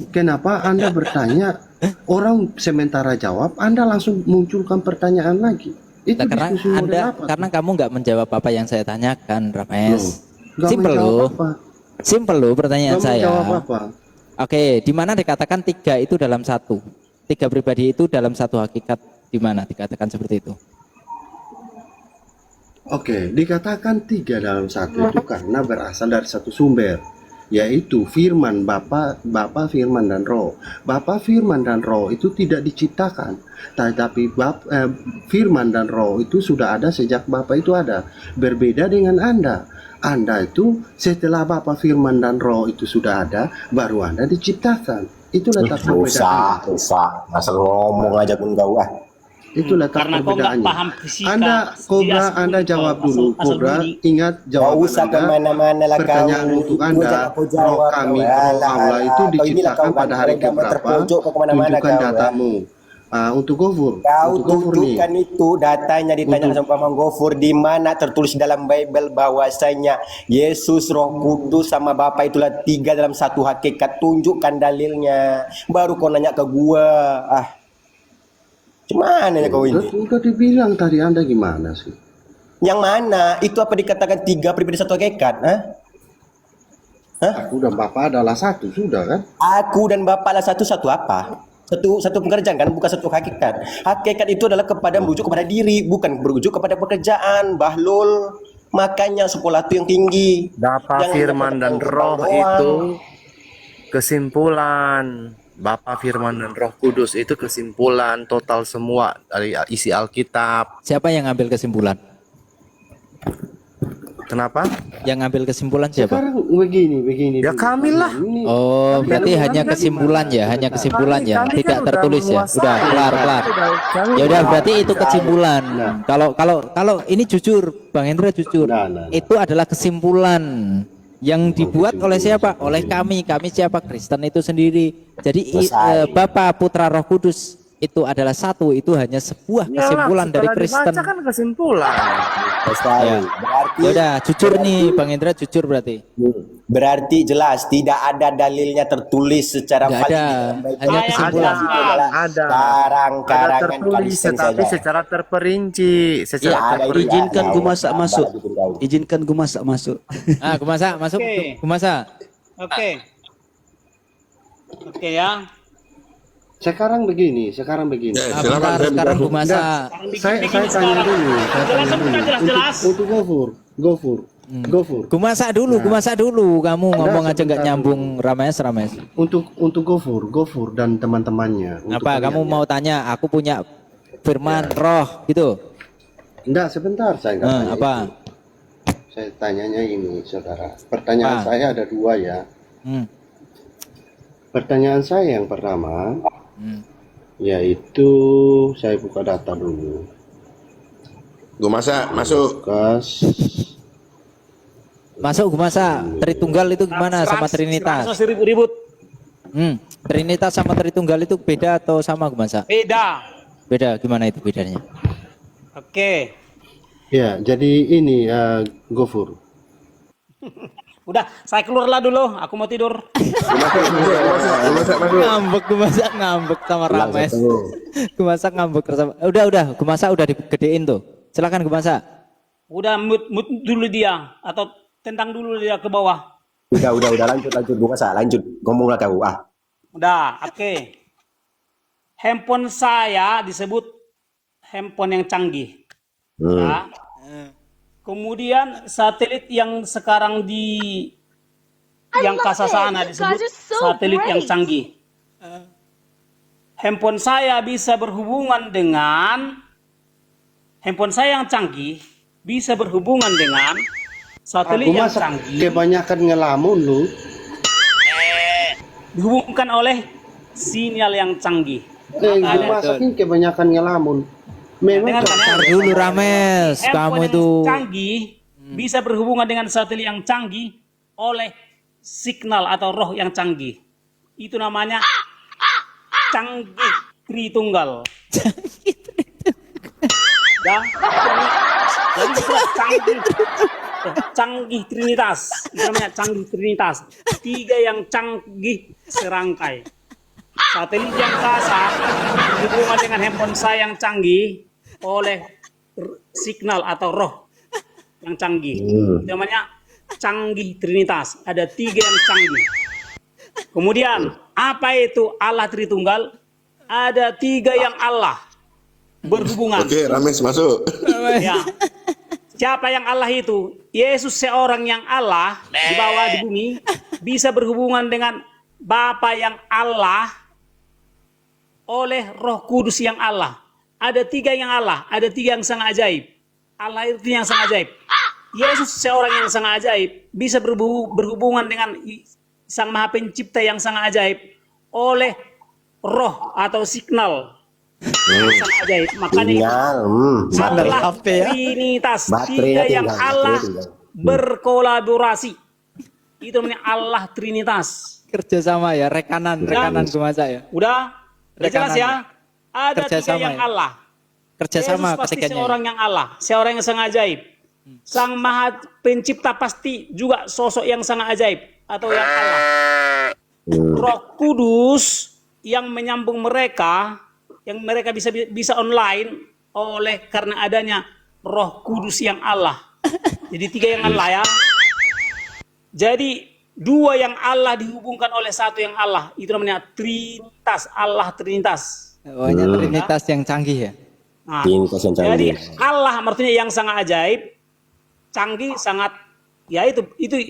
Kenapa Anda bertanya, orang sementara jawab, Anda langsung munculkan pertanyaan lagi? Itu Nah, karena diskusi model Anda apa? karena kamu nggak menjawab apa yang saya tanyakan, Rames. Nggak Simpel menjawab loh. apa? Simpel loh pertanyaan Nggak saya. menjawab apa? Oke, di mana dikatakan tiga itu dalam satu? Tiga pribadi itu dalam satu hakikat, di mana dikatakan seperti itu? Oke, dikatakan tiga dalam satu itu karena berasal dari satu sumber, yaitu Firman, Bapa, Firman dan Roh. Bapa, Firman dan Roh itu tidak diciptakan, tetapi Firman dan Roh itu sudah ada sejak Bapa itu ada. Berbeda dengan Anda. Anda itu setelah Bapa, Firman dan Roh itu sudah ada, baru Anda diciptakan. Itu letak perbedaannya. Rusak. Asal ngomong aja pun kau ah. Itu letak Karena kau nggak perbedaannya. paham fisika. Anda, Kobra, Dia Anda asal- jawab dulu. asal Kobra, bunyi. ingat Gak jawaban usah Anda. kemana-mana lah kau. Pertanyaan untuk Anda, jangan kau roh jawab, kami, kau. roh Alah, Allah itu kau inilah diciptakan kau pada hari kan, gambar keberapa? terpojok kau kemana-mana Tunjukkan kau, datamu. Untuk Gofur, Kau untuk Gofur nih. tunjukkan itu datanya ditanya sama Paman Gofur di mana tertulis dalam Bible bahwasanya Yesus, Roh Kudus sama Bapa itulah tiga dalam satu hakikat. Tunjukkan dalilnya. Baru kau nanya ke gua. Ah. Cuman ya kau ini? Udah dibilang tadi Anda gimana sih? Yang mana? Itu apa dikatakan tiga pribadi satu hakikat? Hah? Aku dan Bapak adalah satu, sudah kan? Aku dan Bapa lah satu apa? Satu pekerjaan kan, bukan satu hakikat. Hakikat itu adalah kepada merujuk kepada diri, bukan merujuk kepada pekerjaan. Bahlul, makanya sekolah itu yang tinggi. Bapa, Jangan Firman dan dapat Roh doang. itu kesimpulan. Bapa, Firman dan Roh Kudus itu kesimpulan total semua dari isi Alkitab. Siapa yang ngambil kesimpulan? Kenapa? Yang ngambil kesimpulan siapa? Sekarang begini. Ya kami lah. Ini Oh, berarti hanya kesimpulan ya, hanya kesimpulan ya, Kami tidak kan udah tertulis ya. menguasai. Udah kelar. Ya udah, berarti itu kesimpulan. Kalau ini jujur, Bang Hendra jujur. Nah. Itu adalah kesimpulan yang dibuat oleh siapa? Oleh kami. Kami siapa? Kristen itu sendiri. Jadi Bapa, Putra, Roh Kudus itu adalah satu. Itu hanya sebuah kesimpulan dari Kristen. Dibaca kan kesimpulan. Ya. Berarti Ya udah, jujur nih, Bang Hendra jujur berarti. berarti jelas tidak ada dalilnya tertulis secara Nggak ada, hanya kesimpulan. Ada Karang-karangan tertulis Kristen tetapi saja. secara terperinci, secara Iya, ada itu. Izinkan Ya, gue masak ya, masuk. gitu kau. Izinkan gue masak masuk. Ah, Gumasa, masuk. Oke. Gumasa. Oke. Oke ya. sekarang begini. Ah, bentar, sekarang Gumasa. Saya tanya dulu. Jelas. Untuk Gofur. Gumasa dulu. Kamu ngomong aja nggak nyambung, Rames. Untuk Gofur dan teman-temannya. Untuk Apa kamu kalian. mau tanya? Aku punya firman roh gitu. Enggak, sebentar saya nggak tanya Apa? itu. Saya tanyanya ini, saudara. Pertanyaan Apa? saya ada dua ya. Hmm. Pertanyaan saya yang pertama, yaitu saya buka data dulu. Gue masa masuk. Kas. Masuk Gumasa. Tritunggal itu gimana sama Trinitas? Ribut-ribut. Trinitas sama Tritunggal itu beda atau sama Gumasa? Beda. Beda, gimana itu bedanya? Oke. Ya, jadi ini Gofur. Udah, saya keluarlah dulu. Aku mau tidur. Gumasa ngambek sama Rames. Gumasa ngambek sama. Udah, Gumasa udah digedein tuh. Silakan Gumasa. Udah mut dulu dia atau tentang dulu dia ke bawah. Udah lanjut gua masa lanjut ngomonglah kau ah. Udah, oke. Handphone saya disebut handphone yang canggih. Ya. Kemudian satelit yang sekarang yang Kasasana disebut satelit yang canggih. Handphone saya bisa berhubungan dengan handphone saya yang canggih bisa berhubungan dengan satelit Aku yang masa canggih kebanyakan ngelamun lu. dihubungkan oleh sinyal yang canggih. Gue masakin kebanyakan ngelamun. Memang Dengarkan ya. Dulu Rames, kamu Handphone itu yang canggih bisa berhubungan dengan satelit yang canggih oleh signal atau roh yang canggih. Itu namanya canggih Tritunggal. Ya, jadi disebut canggih canggih trinitas. Itu namanya canggih trinitas. 3 yang canggih serangkai. Satelit yang kasar berhubungan dengan handphone saya yang canggih oleh signal atau roh yang canggih. Itu namanya canggih trinitas. Ada 3 yang canggih. Kemudian apa itu Allah Tritunggal? Ada 3 yang Allah berhubungan. Oke, Rames masuk. Ya. Siapa yang Allah itu? Yesus seorang yang Allah di bawah di bumi bisa berhubungan dengan Bapa yang Allah oleh Roh Kudus yang Allah. Ada 3 yang Allah, ada 3 yang sangat ajaib. Allah itu yang sangat ajaib. Yesus seorang yang sangat ajaib bisa berhubungan dengan Sang Maha Pencipta yang sangat ajaib oleh roh atau signal yang sangat ajaib. Makanya Sinyal, adalah HP ya. Trinitas, Baterainya 3 yang tinggal, Allah baterainya tinggal. berkolaborasi. Itu namanya Allah Trinitas. Kerjasama ya, rekanan Gumasa ya. Udah jelas ya? Ada 3 Kerjasama yang ya? Allah. Kerjasama Yesus pasti ketiganya. seorang yang Allah, seorang yang sangat ajaib. Sang Maha Pencipta pasti juga sosok yang sangat ajaib atau yang Allah. Roh Kudus yang menyambung mereka, yang mereka bisa online oleh karena adanya Roh Kudus yang Allah. Jadi 3 yang Allah ya. Jadi 2 yang Allah dihubungkan oleh 1 yang Allah. Itu namanya Trinitas, Allah Trinitas. Pokoknya Trinitas yang canggih ya. Nah, Trinitas yang canggih. jadi Allah artinya yang sangat ajaib, canggih sangat, ya itu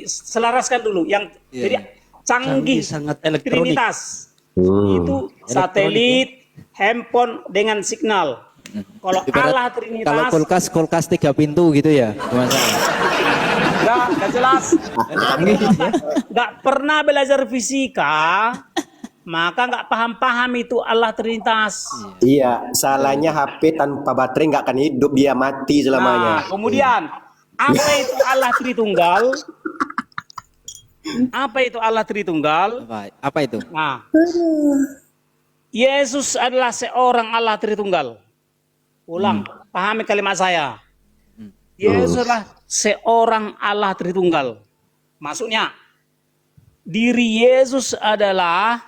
selaraskan dulu. Yang jadi canggih sangat elektronik. Trinitas itu satelit, handphone dengan signal. Kalau Ibarat Allah kalau Trinitas, kulkas 3 pintu gitu ya, Gumasa. nggak jelas. Nggak pernah belajar fisika, maka nggak paham itu Allah Trinitas. Iya, salahnya HP tanpa baterai nggak akan hidup, dia mati Nah, selamanya. kemudian apa itu Allah Tritunggal? Apa itu Allah Tritunggal? Apa itu? Nah, Yesus adalah seorang Allah Tritunggal. Ulang, pahami kalimat saya. Yesus adalah seorang Allah Tritunggal. Maksudnya, diri Yesus adalah,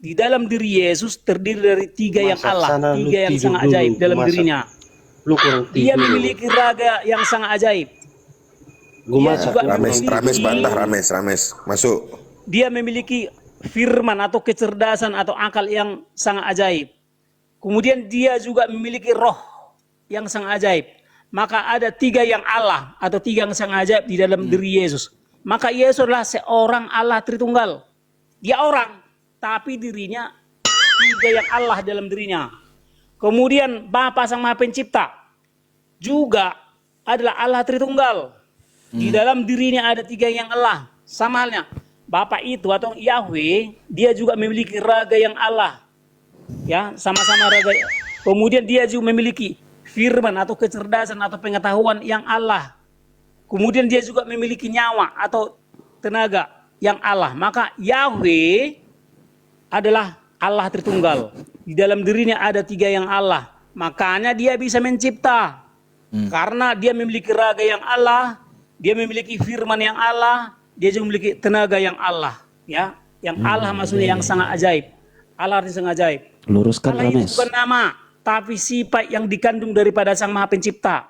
di dalam diri Yesus terdiri dari 3 yang Allah, 3 yang sangat ajaib dalam dirinya. Dia memiliki raga yang sangat ajaib. Dia juga Rames bantah, Rames masuk. dia memiliki firman atau kecerdasan atau akal yang sangat ajaib. Kemudian dia juga memiliki roh yang sangat ajaib. Maka ada 3 yang Allah atau 3 yang sangat ajaib di dalam diri Yesus. Maka Yesus adalah seorang Allah Tritunggal. Dia orang, tapi dirinya 3 yang Allah dalam dirinya. Kemudian Bapa Sang Maha Pencipta juga adalah Allah Tritunggal. Di dalam dirinya ada 3 yang Allah. Sama halnya, Bapa itu atau Yahweh, dia juga memiliki raga yang Allah. Ya, sama-sama raga. Kemudian dia juga memiliki firman atau kecerdasan atau pengetahuan yang Allah. Kemudian dia juga memiliki nyawa atau tenaga yang Allah. Maka Yahweh adalah Allah Tritunggal. Di dalam dirinya ada 3 yang Allah. Makanya dia bisa mencipta. Karena dia memiliki raga yang Allah, dia memiliki firman yang Allah, dia juga memiliki tenaga yang Allah. Ya, yang Allah maksudnya yang sangat ajaib. Allah artinya sangat ajaib. Luruskan Allah itu Rames. bukan nama, tapi sifat yang dikandung daripada Sang Maha Pencipta.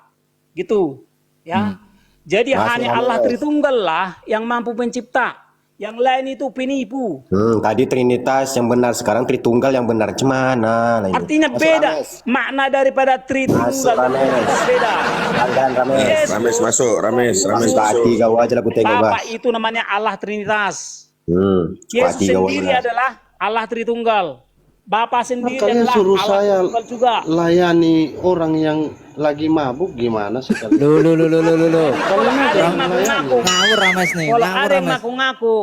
Gitu. Ya. Jadi Masuk hanya Rames. Allah Tritunggal lah yang mampu mencipta. Yang lain itu penipu. Tadi Trinitas yang benar, sekarang Tritunggal yang benar. Cemana? Artinya beda. Makna daripada Tritunggal Masuk, Rames. beda. Dan Rames. Yesus, Rames masuk. Rames Masuk hati masuk. kau aja lah, aku tengok Bapa bah. itu namanya Allah Trinitas. Hati Yesus kau sendiri benar. adalah Allah Tritunggal. Bapa sendiri Makanya adalah suruh Allah saya Tritunggal juga. layani orang yang lagi mabuk gimana sih kalian? Lu. Kalau ada yang ngaku-ngaku, Ngawur Rames nih, kalau ngawur ada yang Rames. ngaku-ngaku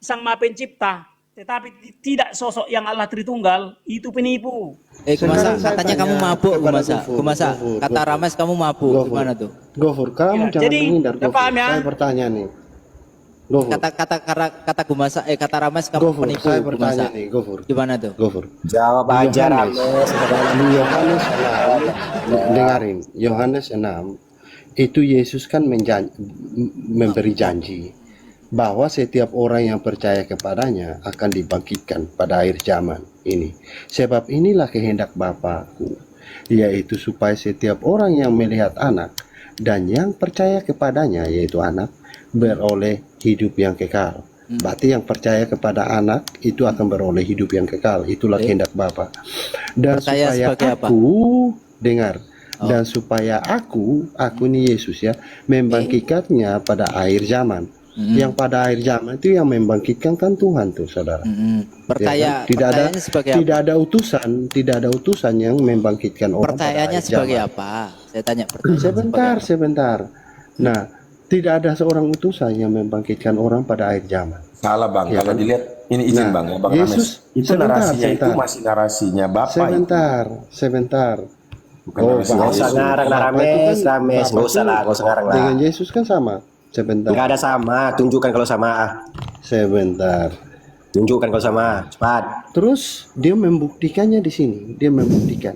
Sang Maha Pencipta, tetapi tidak sosok yang Allah Tritunggal, itu penipu. Gumasa, Sekarang saya katanya kamu tanya mabuk kepada Gumasa. Gofur, Gumasa, Gofur, kata Gofur. Rames kamu mabuk. Gofur. Gimana tuh? Gofur, kamu Ya, jangan jadi, menghindar. udah Gofur. paham ya? Saya bertanya nih. Gofur, Kata Gumasa, kata Rames kamu Gofur, penipu saya Gumasa. bertanya nih, Gofur. Gimana tuh? Gofur. Jawab aja Yohanes. Rames. Di Yohanes 6, dengarin. Yohanes 6 Itu Yesus kan memberi janji bahwa setiap orang yang percaya kepadanya akan dibangkitkan pada akhir zaman ini. Sebab inilah kehendak Bapa-Ku, yaitu supaya setiap orang yang melihat anak dan yang percaya kepadanya, yaitu anak, beroleh hidup yang kekal. Berarti yang percaya kepada anak itu akan beroleh hidup yang kekal. Itulah kehendak Bapa. Dan Percaya supaya sebagai apa? aku dengar, dan supaya aku ini Yesus ya, membangkitkannya pada akhir zaman. Yang pada akhir zaman itu yang membangkitkan kan Tuhan tuh, saudara. Ya kan? Pertanyaannya sebagai apa? Tidak ada utusan yang membangkitkan orang pada Pertanyaannya akhir sebagai zaman. apa? Saya tanya pertanyaan Sebentar. Nah, tidak ada seorang utusan yang membangkitkan orang pada akhir zaman. Salah bang, Ya kalau kan? dilihat ini izin Nah, bang ya bang Yesus, Rames. Itu sebentar, narasinya itu sebentar. masih narasinya Bapak itu. Sebentar. Bukan Oh, narasi Nggak usah Yesus. ngarang lah, Bapak itu Rames, kan- Rames. Bapak Nggak usah itu lah, nggak usah ngarang lah. Dengan Yesus kan sama. Sebentar. Nggak ada sama, tunjukkan kalau sama. Sebentar. Tunjukkan kalau sama, cepat. Terus dia membuktikannya di sini. Dia membuktikan.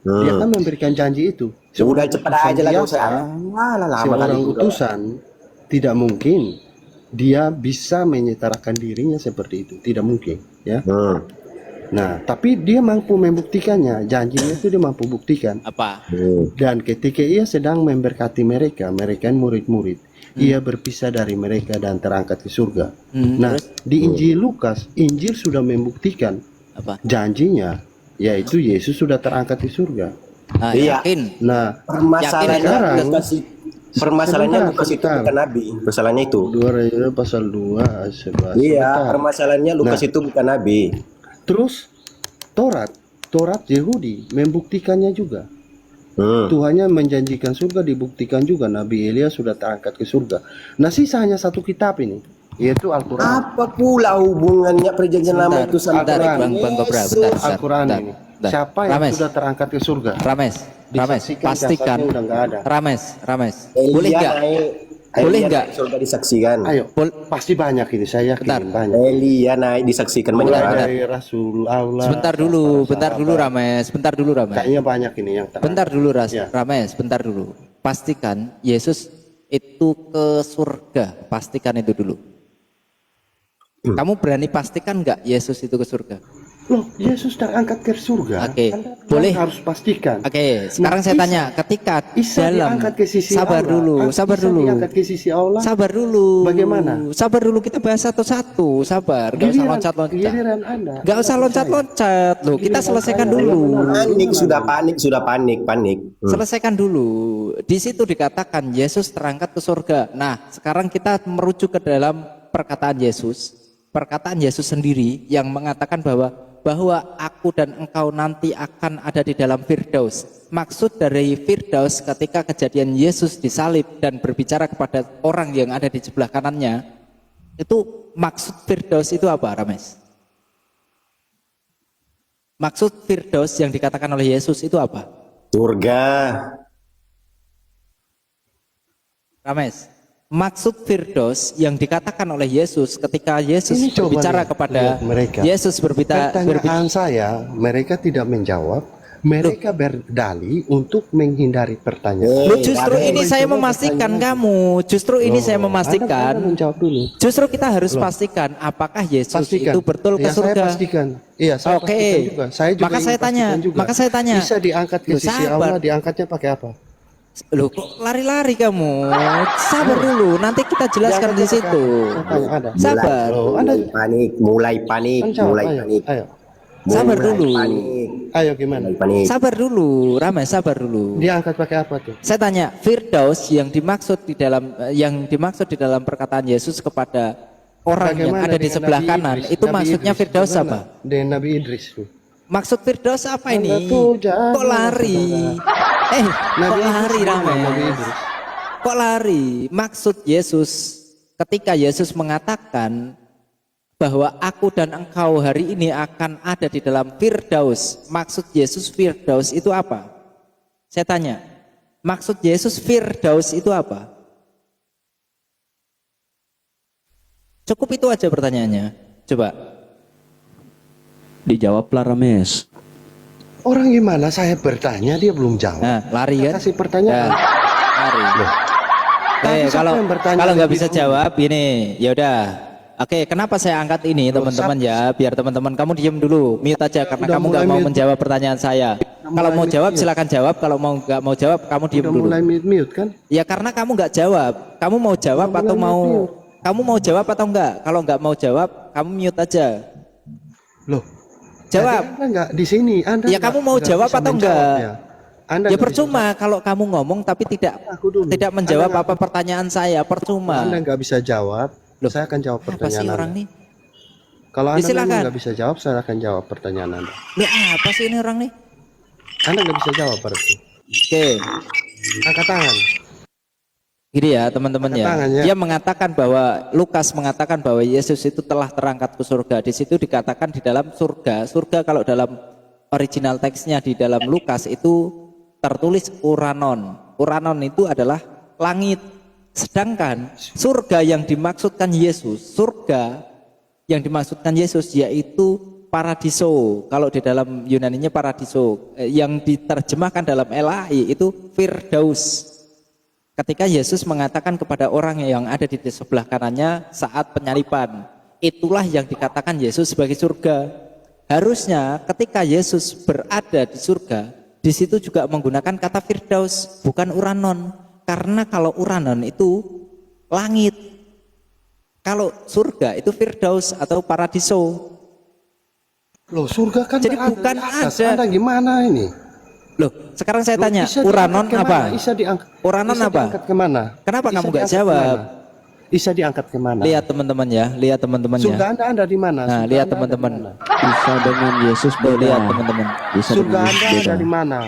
Dia kan memberikan janji itu. Sudah cepat aja lah, nggak usah. Lama kali Seorang juga. utusan tidak mungkin dia bisa menyetarakan dirinya seperti itu. Tidak mungkin, ya. Nah, tapi dia mampu membuktikannya. Janjinya itu dia mampu buktikan. apa? Dan ketika ia sedang memberkati mereka murid-murid, ia berpisah dari mereka dan terangkat ke surga. Nah, di Injil Lukas, Injil sudah membuktikan Apa? janjinya, yaitu Yesus sudah terangkat ke surga. Nah, Iya. yakin. Nah, Permasalahannya sekarang- Lukas permasalahannya Sebentar, Lukas itu sebentar. bukan nabi. Masalahnya itu. 2 Raja pasal 2 11. Iya, Sebentar. permasalahannya Lukas Nah. itu bukan nabi. Terus Taurat Yahudi membuktikannya juga. Tuhannya menjanjikan surga, dibuktikan juga. Nabi Elia sudah terangkat ke surga. Nah, sisa hanya satu kitab ini, yaitu Al-Quran. Apa pula hubungannya perjanjian lama itu sama Bentar, Al-Quran? Bang Gobra, bentar. Al-Quran ini. Siapa yang Rames, sudah terangkat ke surga? Rames, Disaksikan pastikan. jasadnya udah nggak ada. Rames, Elia boleh nggak? Boleh nggak? Surga disaksikan. Ayo, pasti banyak ini, saya yakin Bentar. banyak. Elia naik disaksikan banyak. Mulai dari Rasul Allah. Sebentar dulu Rames, bentar dulu Rames. Kayaknya banyak ini yang terangkat. Bentar dulu Ya. Rames, bentar dulu. Pastikan Yesus itu ke surga, pastikan itu dulu. Kamu berani pastikan nggak Yesus itu ke surga? Loh, Yesus terangkat ke surga. Oke, Anda boleh. harus pastikan. Oke, sekarang saya tanya, ketika Isa dalam diangkat ke sisi sabar Allah. dulu, Isa diangkat ke sisi Allah. sabar dulu. Bagaimana? Sabar dulu, kita bahas satu-satu. Sabar, nggak usah loncat-loncat. Giliran Anda. Nggak usah loncat-loncat loh. Kita selesaikan dulu. Sudah panik. Selesaikan dulu. Di situ dikatakan Yesus terangkat ke surga. Nah, sekarang kita merujuk ke dalam perkataan Yesus. Perkataan Yesus sendiri yang mengatakan bahwa aku dan engkau nanti akan ada di dalam Firdaus. Maksud dari Firdaus ketika kejadian Yesus disalib dan berbicara kepada orang yang ada di sebelah kanannya, itu maksud Firdaus itu apa, Rames? Maksud Firdaus yang dikatakan oleh Yesus itu apa? Surga. Rames, maksud Firdaus yang dikatakan oleh Yesus ketika Yesus Ini coba berbicara lihat kepada mereka. Yesus Pertanyaan saya, mereka tidak menjawab. Mereka berdalih untuk menghindari pertanyaan. Loh, justru ini saya memastikan kamu. Justru ini saya Anda memastikan. menjawab dulu. Justru kita harus pastikan apakah Yesus itu betul ke Ya, saya surga. pastikan. Iya, saya Oke. pastikan juga. Saya juga Maka ingin saya tanya, pastikan juga. maka saya tanya. Bisa diangkat ke Loh, sisi sabar. Allah, diangkatnya pakai apa? Loh, kok lari-lari kamu? Sabar dulu, nanti kita jelaskan di situ. Saya tanya ada. Sabar. Loh, Anda Mulai panik. kan jawab, ayo. Sabar dulu. Ayo gimana? Sabar dulu, Ramai, sabar dulu. Diangkat pakai apa tuh? Saya tanya, Firdaus yang dimaksud di dalam perkataan Yesus kepada orang yang Bagaimana ada di dengan sebelah Nabi kanan, Idris? itu Nabi maksudnya Idris, Firdaus bagaimana? apa? Dengan Nabi Idris tuh. Maksud Firdaus apa ini? Anda tuh jangan, Kok lari? Nabi Kok Idris lari, gimana, Ramai? Nabi Idris? Kok lari? Maksud Yesus ketika Yesus mengatakan bahwa aku dan engkau hari ini akan ada di dalam Firdaus. Maksud Yesus Firdaus itu apa? Saya tanya, maksud Yesus Firdaus itu apa? Cukup itu aja pertanyaannya. Coba. Dijawablah Rames. Orang gimana? Saya bertanya dia belum jawab. Nah, lari kan? Saya kasih pertanyaan. Nah, Mari. Tadi siapa Kalau yang bertanya kalau nggak lebih bisa dulu? jawab ini, ya udah. Oke, kenapa saya angkat ini teman-teman ya? Biar teman-teman kamu diam dulu, mute aja karena Udah kamu nggak mulai mau mute. menjawab pertanyaan saya. Kalau mau mulai jawab mute. silakan jawab, kalau mau nggak mau jawab kamu diam Udah dulu. mulai mute kan? Ya karena kamu nggak jawab. Kamu mau jawab Udah atau mulai mau mute. kamu mau jawab atau enggak? Kalau nggak mau jawab, kamu mute aja. Loh, Jawab. jadi Anda nggak di sini. Anda Ya kamu mau jawab bisa atau menjawab, enggak? ya? Anda Ya nggak bisa percuma kalau kamu ngomong tapi tidak Aku dulu. tidak menjawab Anda apa pertanyaan saya, percuma. Anda nggak bisa jawab, Loh, saya akan jawab Apa pertanyaan sih orang Anda. nih? Kalau Ya, Anda memang silakan. nggak bisa jawab, saya akan jawab pertanyaan Anda. Loh, apa sih ini orang nih? Anda nggak bisa jawab berarti. Oke. Angkat tangan. Gini ya teman-teman Angkat ya. tangan, ya. Dia mengatakan bahwa Lukas mengatakan bahwa Yesus itu telah terangkat ke surga. Di situ dikatakan di dalam surga. Surga kalau dalam original teksnya di dalam Lukas itu tertulis uranon. Uranon itu adalah langit. Sedangkan surga yang dimaksudkan Yesus, surga yang dimaksudkan Yesus yaitu paradiso. Kalau di dalam Yunaninya paradiso. Yang diterjemahkan dalam LAI itu Firdaus. Ketika Yesus mengatakan kepada orang yang ada di sebelah kanannya saat penyaliban, itulah yang dikatakan Yesus sebagai surga. Harusnya ketika Yesus berada di surga, di situ juga menggunakan kata Firdaus, bukan Uranon. Karena kalau Uranon itu langit, kalau surga itu Firdaus atau paradiso. Loh, surga kan Jadi berada bukan di atas. ada. Anda gimana ini? Loh, sekarang saya Loh, tanya, bisa Uranon diangkat apa? kemana? Bisa diangkat. Uranon bisa apa? diangkat kemana? Kenapa Bisa kamu nggak diangkat jawab? kemana? Bisa diangkat kemana? Lihat teman-teman ya, lihat teman-teman Surga ya. Anda di mana? Nah, Surga lihat Anda teman-teman. ada di mana? Bisa dengan Yesus Tuh, beda. lihat teman-teman. Bisa Surga dengan Anda Yesus beda. ada di mana?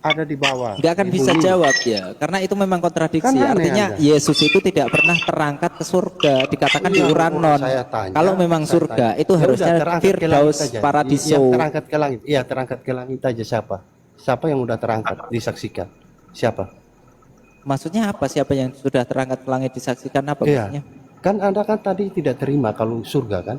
Ada di bawah. Nggak akan Di bisa bumi. jawab ya, karena itu memang kontradiksi. Kan aneh Artinya Anda. Yesus itu tidak pernah terangkat ke surga, dikatakan di Iya, Uranon. saya tanya, Kalau memang saya surga tanya. itu Ya harusnya udah, terangkat ke langit Firdaus, aja. paradiso. Yang terangkat ke langit. Iya, terangkat ke langit aja siapa? Siapa yang udah terangkat disaksikan? Siapa? Maksudnya apa? Siapa yang sudah terangkat ke langit disaksikan apa Iya. maksudnya? Kan Anda kan tadi tidak terima kalau surga kan?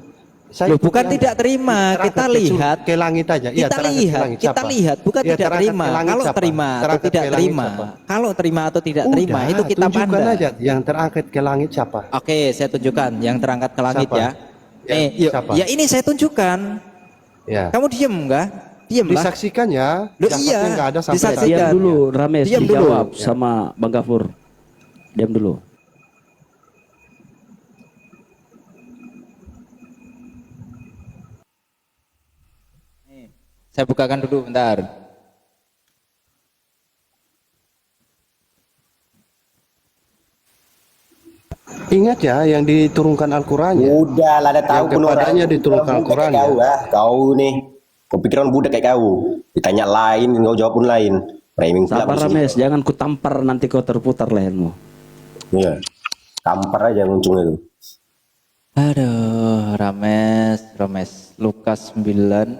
Loh, ikuti bukan Anda. tidak terima, Terangkat kita ke sur- lihat. ke langit aja. Iya, Kita terangkat ke lihat, langit. kita Siapa? lihat, bukan Iya, tidak terangkat terima. ke langit Kalau siapa? terima atau Terangkat tidak ke langit terima, siapa? kalau terima atau tidak terima Udah, itu kita tunjukkan pandang. aja yang terangkat ke langit siapa? Oke, saya tunjukkan yang terangkat ke langit Siapa? ya. Ya, Yuk, siapa? ya ini saya tunjukkan. Ya. Kamu diem enggak? Diem lah. Disaksikan ya. Loh, Jasadnya iya, nggak ada sampai disaksikan. Diam sekarang. dulu, Rames, Diam dulu. dijawab sama Bang Gafur. Diam dulu. Saya bukakan dulu bentar. Ingat ya yang diturunkan Al-Qur'annya. Udah lah, ada tahu Yang pun kepadanya orang. diturunkan Budak Al-Quran, kayak ya? Kau, kau nih, kepikiran budak kayak kau. Ditanya lain, kau jawab pun lain. Framing pula Sabar di sini. Rames, jangan kutampar nanti kau terputar lehermu. Iya. Tampar aja muncungnya itu. Aduh, Rames, Lukas 9.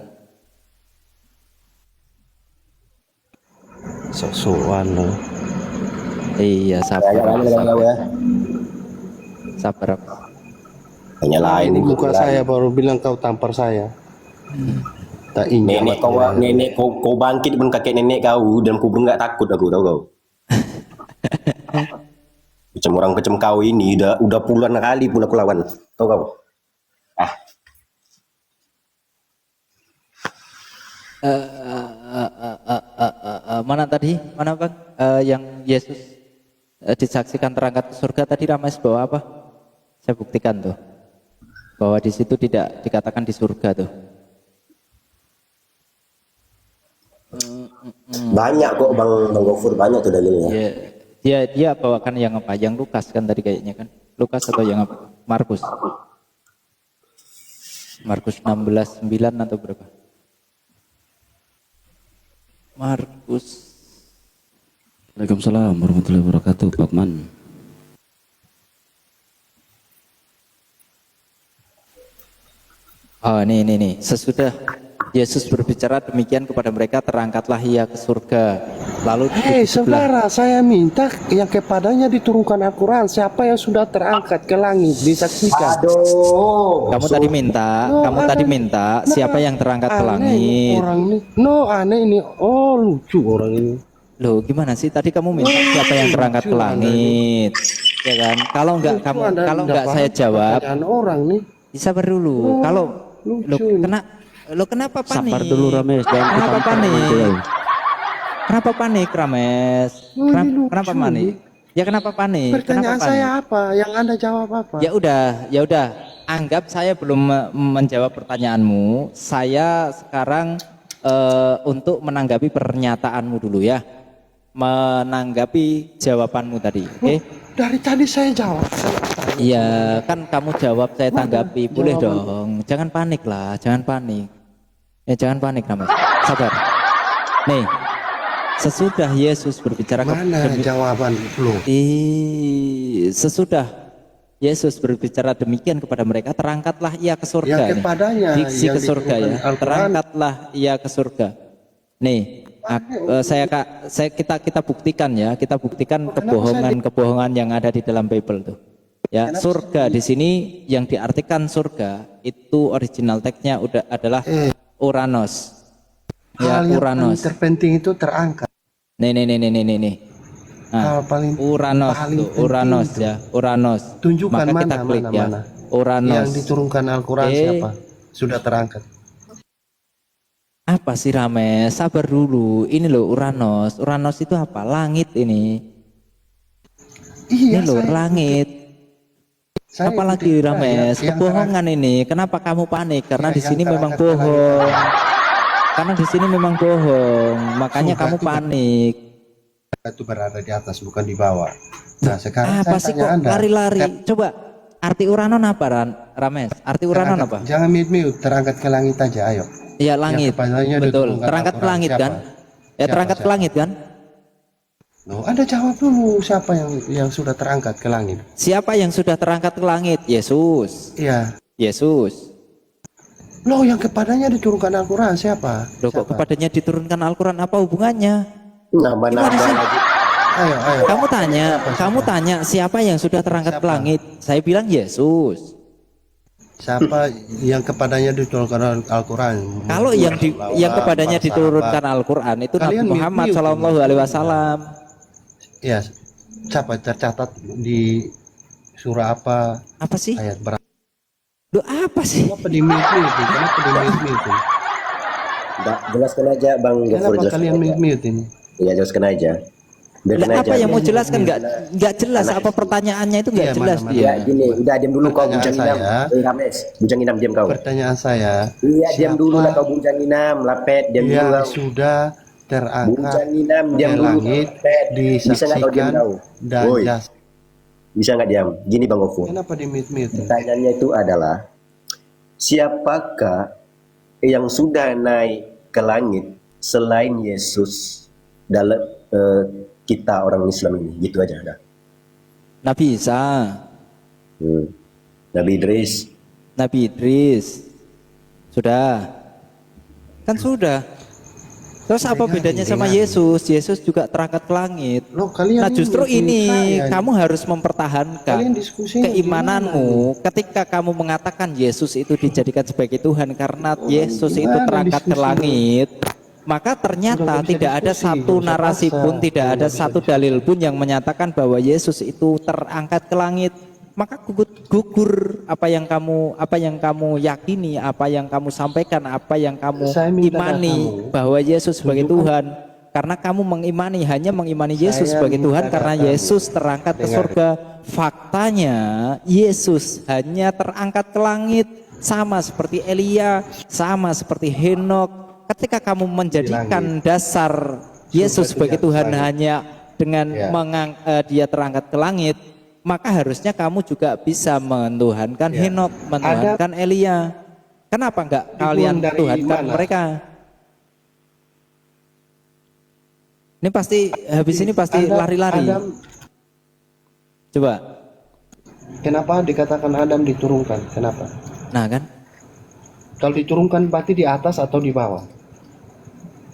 Sok-sokan loh. Iya, Tanya sabar. lain dengan kau ya. Sabar. Tanya lain. Ini muka lain. saya baru bilang kau tampar saya. Tak ingat. Nenek kau bangkit pun kakek nenek kau dalam kubur nggak takut aku tahu kau. Macam orang kecem kau ini udah puluhan kali pun aku lawan. Tahu kau? Ah, Mana tadi? Mana Bang? Yang Yesus disaksikan terangkat ke surga tadi Rames bawa apa? Saya buktikan tuh. Bahwa di situ tidak dikatakan di surga tuh. banyak kok Bang Gofur, banyak tuh dalilnya. Dia bawakan yang apa? Yang Lukas kan tadi kayaknya kan. Lukas atau yang apa? Markus. Markus 16:9 atau berapa? Markus. Waalaikumsalam warahmatullahi wabarakatuh, Pak Man. Oh, ini. Sesudah Yesus berbicara demikian kepada mereka, terangkatlah ia ke surga. Lalu duduk Hei di sebelah. saudara, saya minta yang kepadanya diturunkan Al-Quran. Siapa yang sudah terangkat ke langit disaksikan. Aduh. Kamu tadi minta, siapa yang terangkat ke Aneh langit? Orang ini, aneh ini. Oh lucu orang ini. Loh, gimana sih? Tadi kamu minta siapa yang terangkat ke langit, ya kan? Kalau enggak Lucu Anda kalau tidak enggak saya paham jawab, pertanyaan orang nih. sabar dulu. Kalau lo lucu. kenapa panik? Sabar dulu Rames, jangan Kenapa ditampar panik? nanti, ya. Kenapa panik, Rames? Oh, ini lucu Kenapa panik? nih. Ya kenapa panik? Pertanyaan Kenapa panik? saya apa? Yang Anda jawab apa? Ya udah. Anggap saya belum menjawab pertanyaanmu. Saya sekarang untuk menanggapi pernyataanmu dulu ya. Menanggapi jawabanmu tadi. Oke? Dari tadi saya jawab. Iya, kan kamu jawab, saya tanggapi. Boleh dong. Jangan panik lah, jangan panik. Jangan panik, Rames. Sabar. Nih, sesudah Yesus berbicara Mana jawaban lu? sesudah Yesus berbicara demikian kepada mereka, terangkatlah ia ke surga. Yang kepadanya, Diksi yang ke surga ya. diturunkan Al-Quran. Terangkatlah ia ke surga. Nih, kita buktikan ya, kita buktikan kebohongan yang ada di dalam Bible tuh. Ya, surga di sini yang diartikan surga itu original teksnya adalah Uranos. Ya, Hal yang Uranos. terpenting itu terangkat. Nih. Nah, Hal paling Uranos paling tuh, Uranos penting ya, Uranos. Tunjukkan Maka kita mana, klik mana, ya. mana. Uranos. Yang diturunkan Al-Quran siapa? Sudah terangkat. Apa sih Rames? Sabar dulu. Ini loh Uranos. Uranos itu apa? Langit ini. Iya, Ini loh langit. Apalagi Rames, kebohongan ini. Kenapa kamu panik? Karena di sini memang bohong. Karena di sini memang bohong. Makanya kamu panik. Itu berada di atas bukan di bawah. Nah, sekarang Apa saya sih tanya kok Anda. lari-lari? Coba arti Uranon apa Rames? Arti Uranon apa? Jangan mute, terangkat ke langit aja, ayo. Iya langit, kepadanya betul. diturunkan Terangkat ke Al-Quran. langit Siapa? kan? Ya terangkat ke langit kan? Loh, Anda jawab dulu siapa yang sudah terangkat ke langit? Siapa yang sudah terangkat ke langit? Yesus. Iya. Yesus. Loh, yang kepadanya diturunkan Al-Quran siapa? Loh, kok kepadanya diturunkan Al-Quran, apa hubungannya? Nama-nama Gimana sih? lagi. Ayo. Kamu tanya siapa yang sudah terangkat ke langit? Saya bilang Yesus. Siapa yang kepadanya diturunkan Al-Quran? Kalau yang kepadanya diturunkan Al-Quran itu Nabi Kalian Muhammad mute. Shallallahu Alaihi Wasallam. Ya, siapa tercatat di surah apa? Apa sih? Ayat berapa? Loh, apa sih? Kenapa di mute? Kenapa di mute? Jelaskan aja Bang Gofur. Kenapa kalian mute ini? Iya, jelaskan aja. Biarkan Lah, aja. apa yang mau jelaskan? Nggak jelas. Apa pertanyaannya itu nggak Iya, jelas mana-mana. dia. Ya gini, udah diam dulu kau Pertanyaan Bujang Inam. saya. Rames, Bujang Inam diam kau. Pertanyaan saya. Iya, diam dulu lah kau Bujang Inam, lapet diam dulu Yang kau. sudah terangkat Bujang Inam diam ke dulu. langit, lapet. Bisa nggak kau diam disaksikan kau? dan Woi, jas. bisa nggak diam? Gini Bang Gofur. Kenapa di mute? Pertanyaannya itu adalah siapakah yang sudah naik ke langit selain Yesus dalam kita orang Islam ini? Gitu aja dah. Nabi Isa, Nabi Idris. Nabi Idris, sudah, kan sudah. Terus apa bedanya sama Yesus? Yesus juga terangkat ke langit. Loh, kalian Nah justru ini saya. kamu harus mempertahankan Kalian diskusinya keimananmu ketika kamu mengatakan Yesus itu dijadikan sebagai Tuhan karena Yesus itu gimana terangkat ke diskusi? langit. Maka ternyata Udah nggak bisa tidak ada diskusi, satu nggak usah narasi paksa. pun, tidak ada Nggak bisa satu dalil pun yang menyatakan bahwa Yesus itu terangkat ke langit. Maka gugur apa yang kamu yakini, apa yang kamu sampaikan, apa yang kamu Saya minta imani kamu bahwa Yesus sebagai Tuhan. Karena kamu hanya mengimani Yesus Saya sebagai Tuhan minta karena kamu. Yesus terangkat ke Dengar. surga. Faktanya Yesus hanya terangkat ke langit, sama seperti Elia, sama seperti Henok. Ketika kamu menjadikan dasar Yesus sebagai Tuhan hanya dengan dia terangkat ke langit, maka harusnya kamu juga bisa menuhankan Henok, menuhankan Elia. Kenapa enggak kalian dari tuhankan mana? mereka? Ini pasti habis ini pasti lari-lari. Coba. Kenapa dikatakan Adam diturunkan? Kenapa? Nah kan? Kalau diturunkan berarti di atas atau di bawah?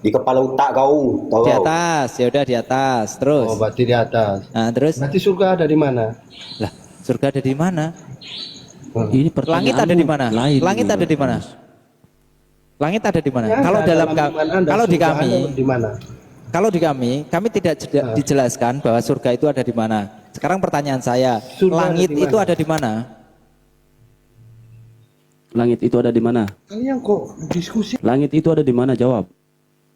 Di kepala otak kau. Tahu Di kau? atas, ya udah di atas. Terus. Oh, berarti di atas. Nah, terus Berarti surga ada di mana? lah, surga ada di mana? Ini Langit ada di mana? lain Langit ini, ada di mana? Langit ada di mana? Ya, kalau ada dalam iman Anda, kalau di surga kami, Anda di mana? kalau di kami tidak dijelaskan bahwa surga itu ada di mana. Sekarang pertanyaan saya, Surga langit ada di itu mana? ada di mana? Langit itu ada di mana? Kalian kok diskusi? Langit itu ada di mana? Jawab.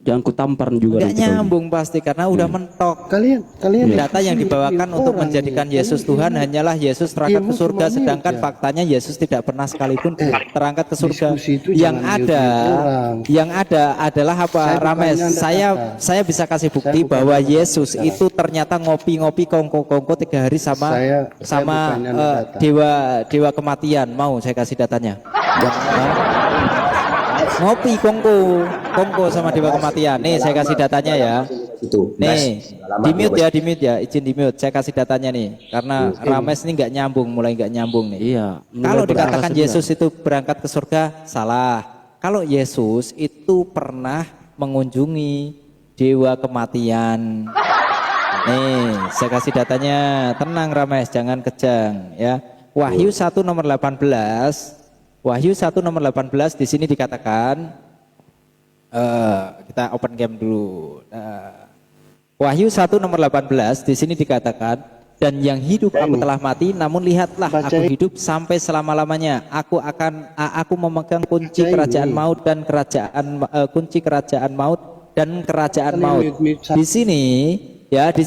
Jangan kutampar juga. Enggak nanti kau. nyambung pasti karena udah mentok. Kalian Data yang dibawakan untuk menjadikan Yesus Tuhan hanyalah Yesus terangkat ke surga, sedangkan faktanya Yesus tidak pernah sekalipun terangkat ke surga. Diskusi itu Yang jangan ada, nyuruh orang. yang ada adalah apa, Saya bukannya Rames? Anda Saya bisa kasih bukti bukannya bahwa Anda Yesus bicara. itu ternyata ngopi-ngopi kongko-kongko 3 hari sama Saya bukannya Anda data. dewa kematian. Mau saya kasih datanya? Ngopi kongko sama dewa kematian. Nih saya kasih datanya ya. Itu. Nih, di mute ya, izin di mute. Saya kasih datanya nih, karena Rames ini nggak nyambung, mulai nggak nyambung nih. Iya. Kalau mulai dikatakan beralasan Yesus itu berangkat ke surga, salah. Kalau Yesus itu pernah mengunjungi dewa kematian. Nih, saya kasih datanya. Tenang Rames, jangan kejang ya. Wahyu 1 nomor 18. Wahyu 1 nomor 18 di sini dikatakan, kita open game dulu. Wahyu 1 nomor 18 di sini dikatakan, dan yang hidup aku telah mati, namun lihatlah aku hidup sampai selama-lamanya. Aku memegang kunci kerajaan maut dan kunci kerajaan maut dan kerajaan maut. Di sini ya, di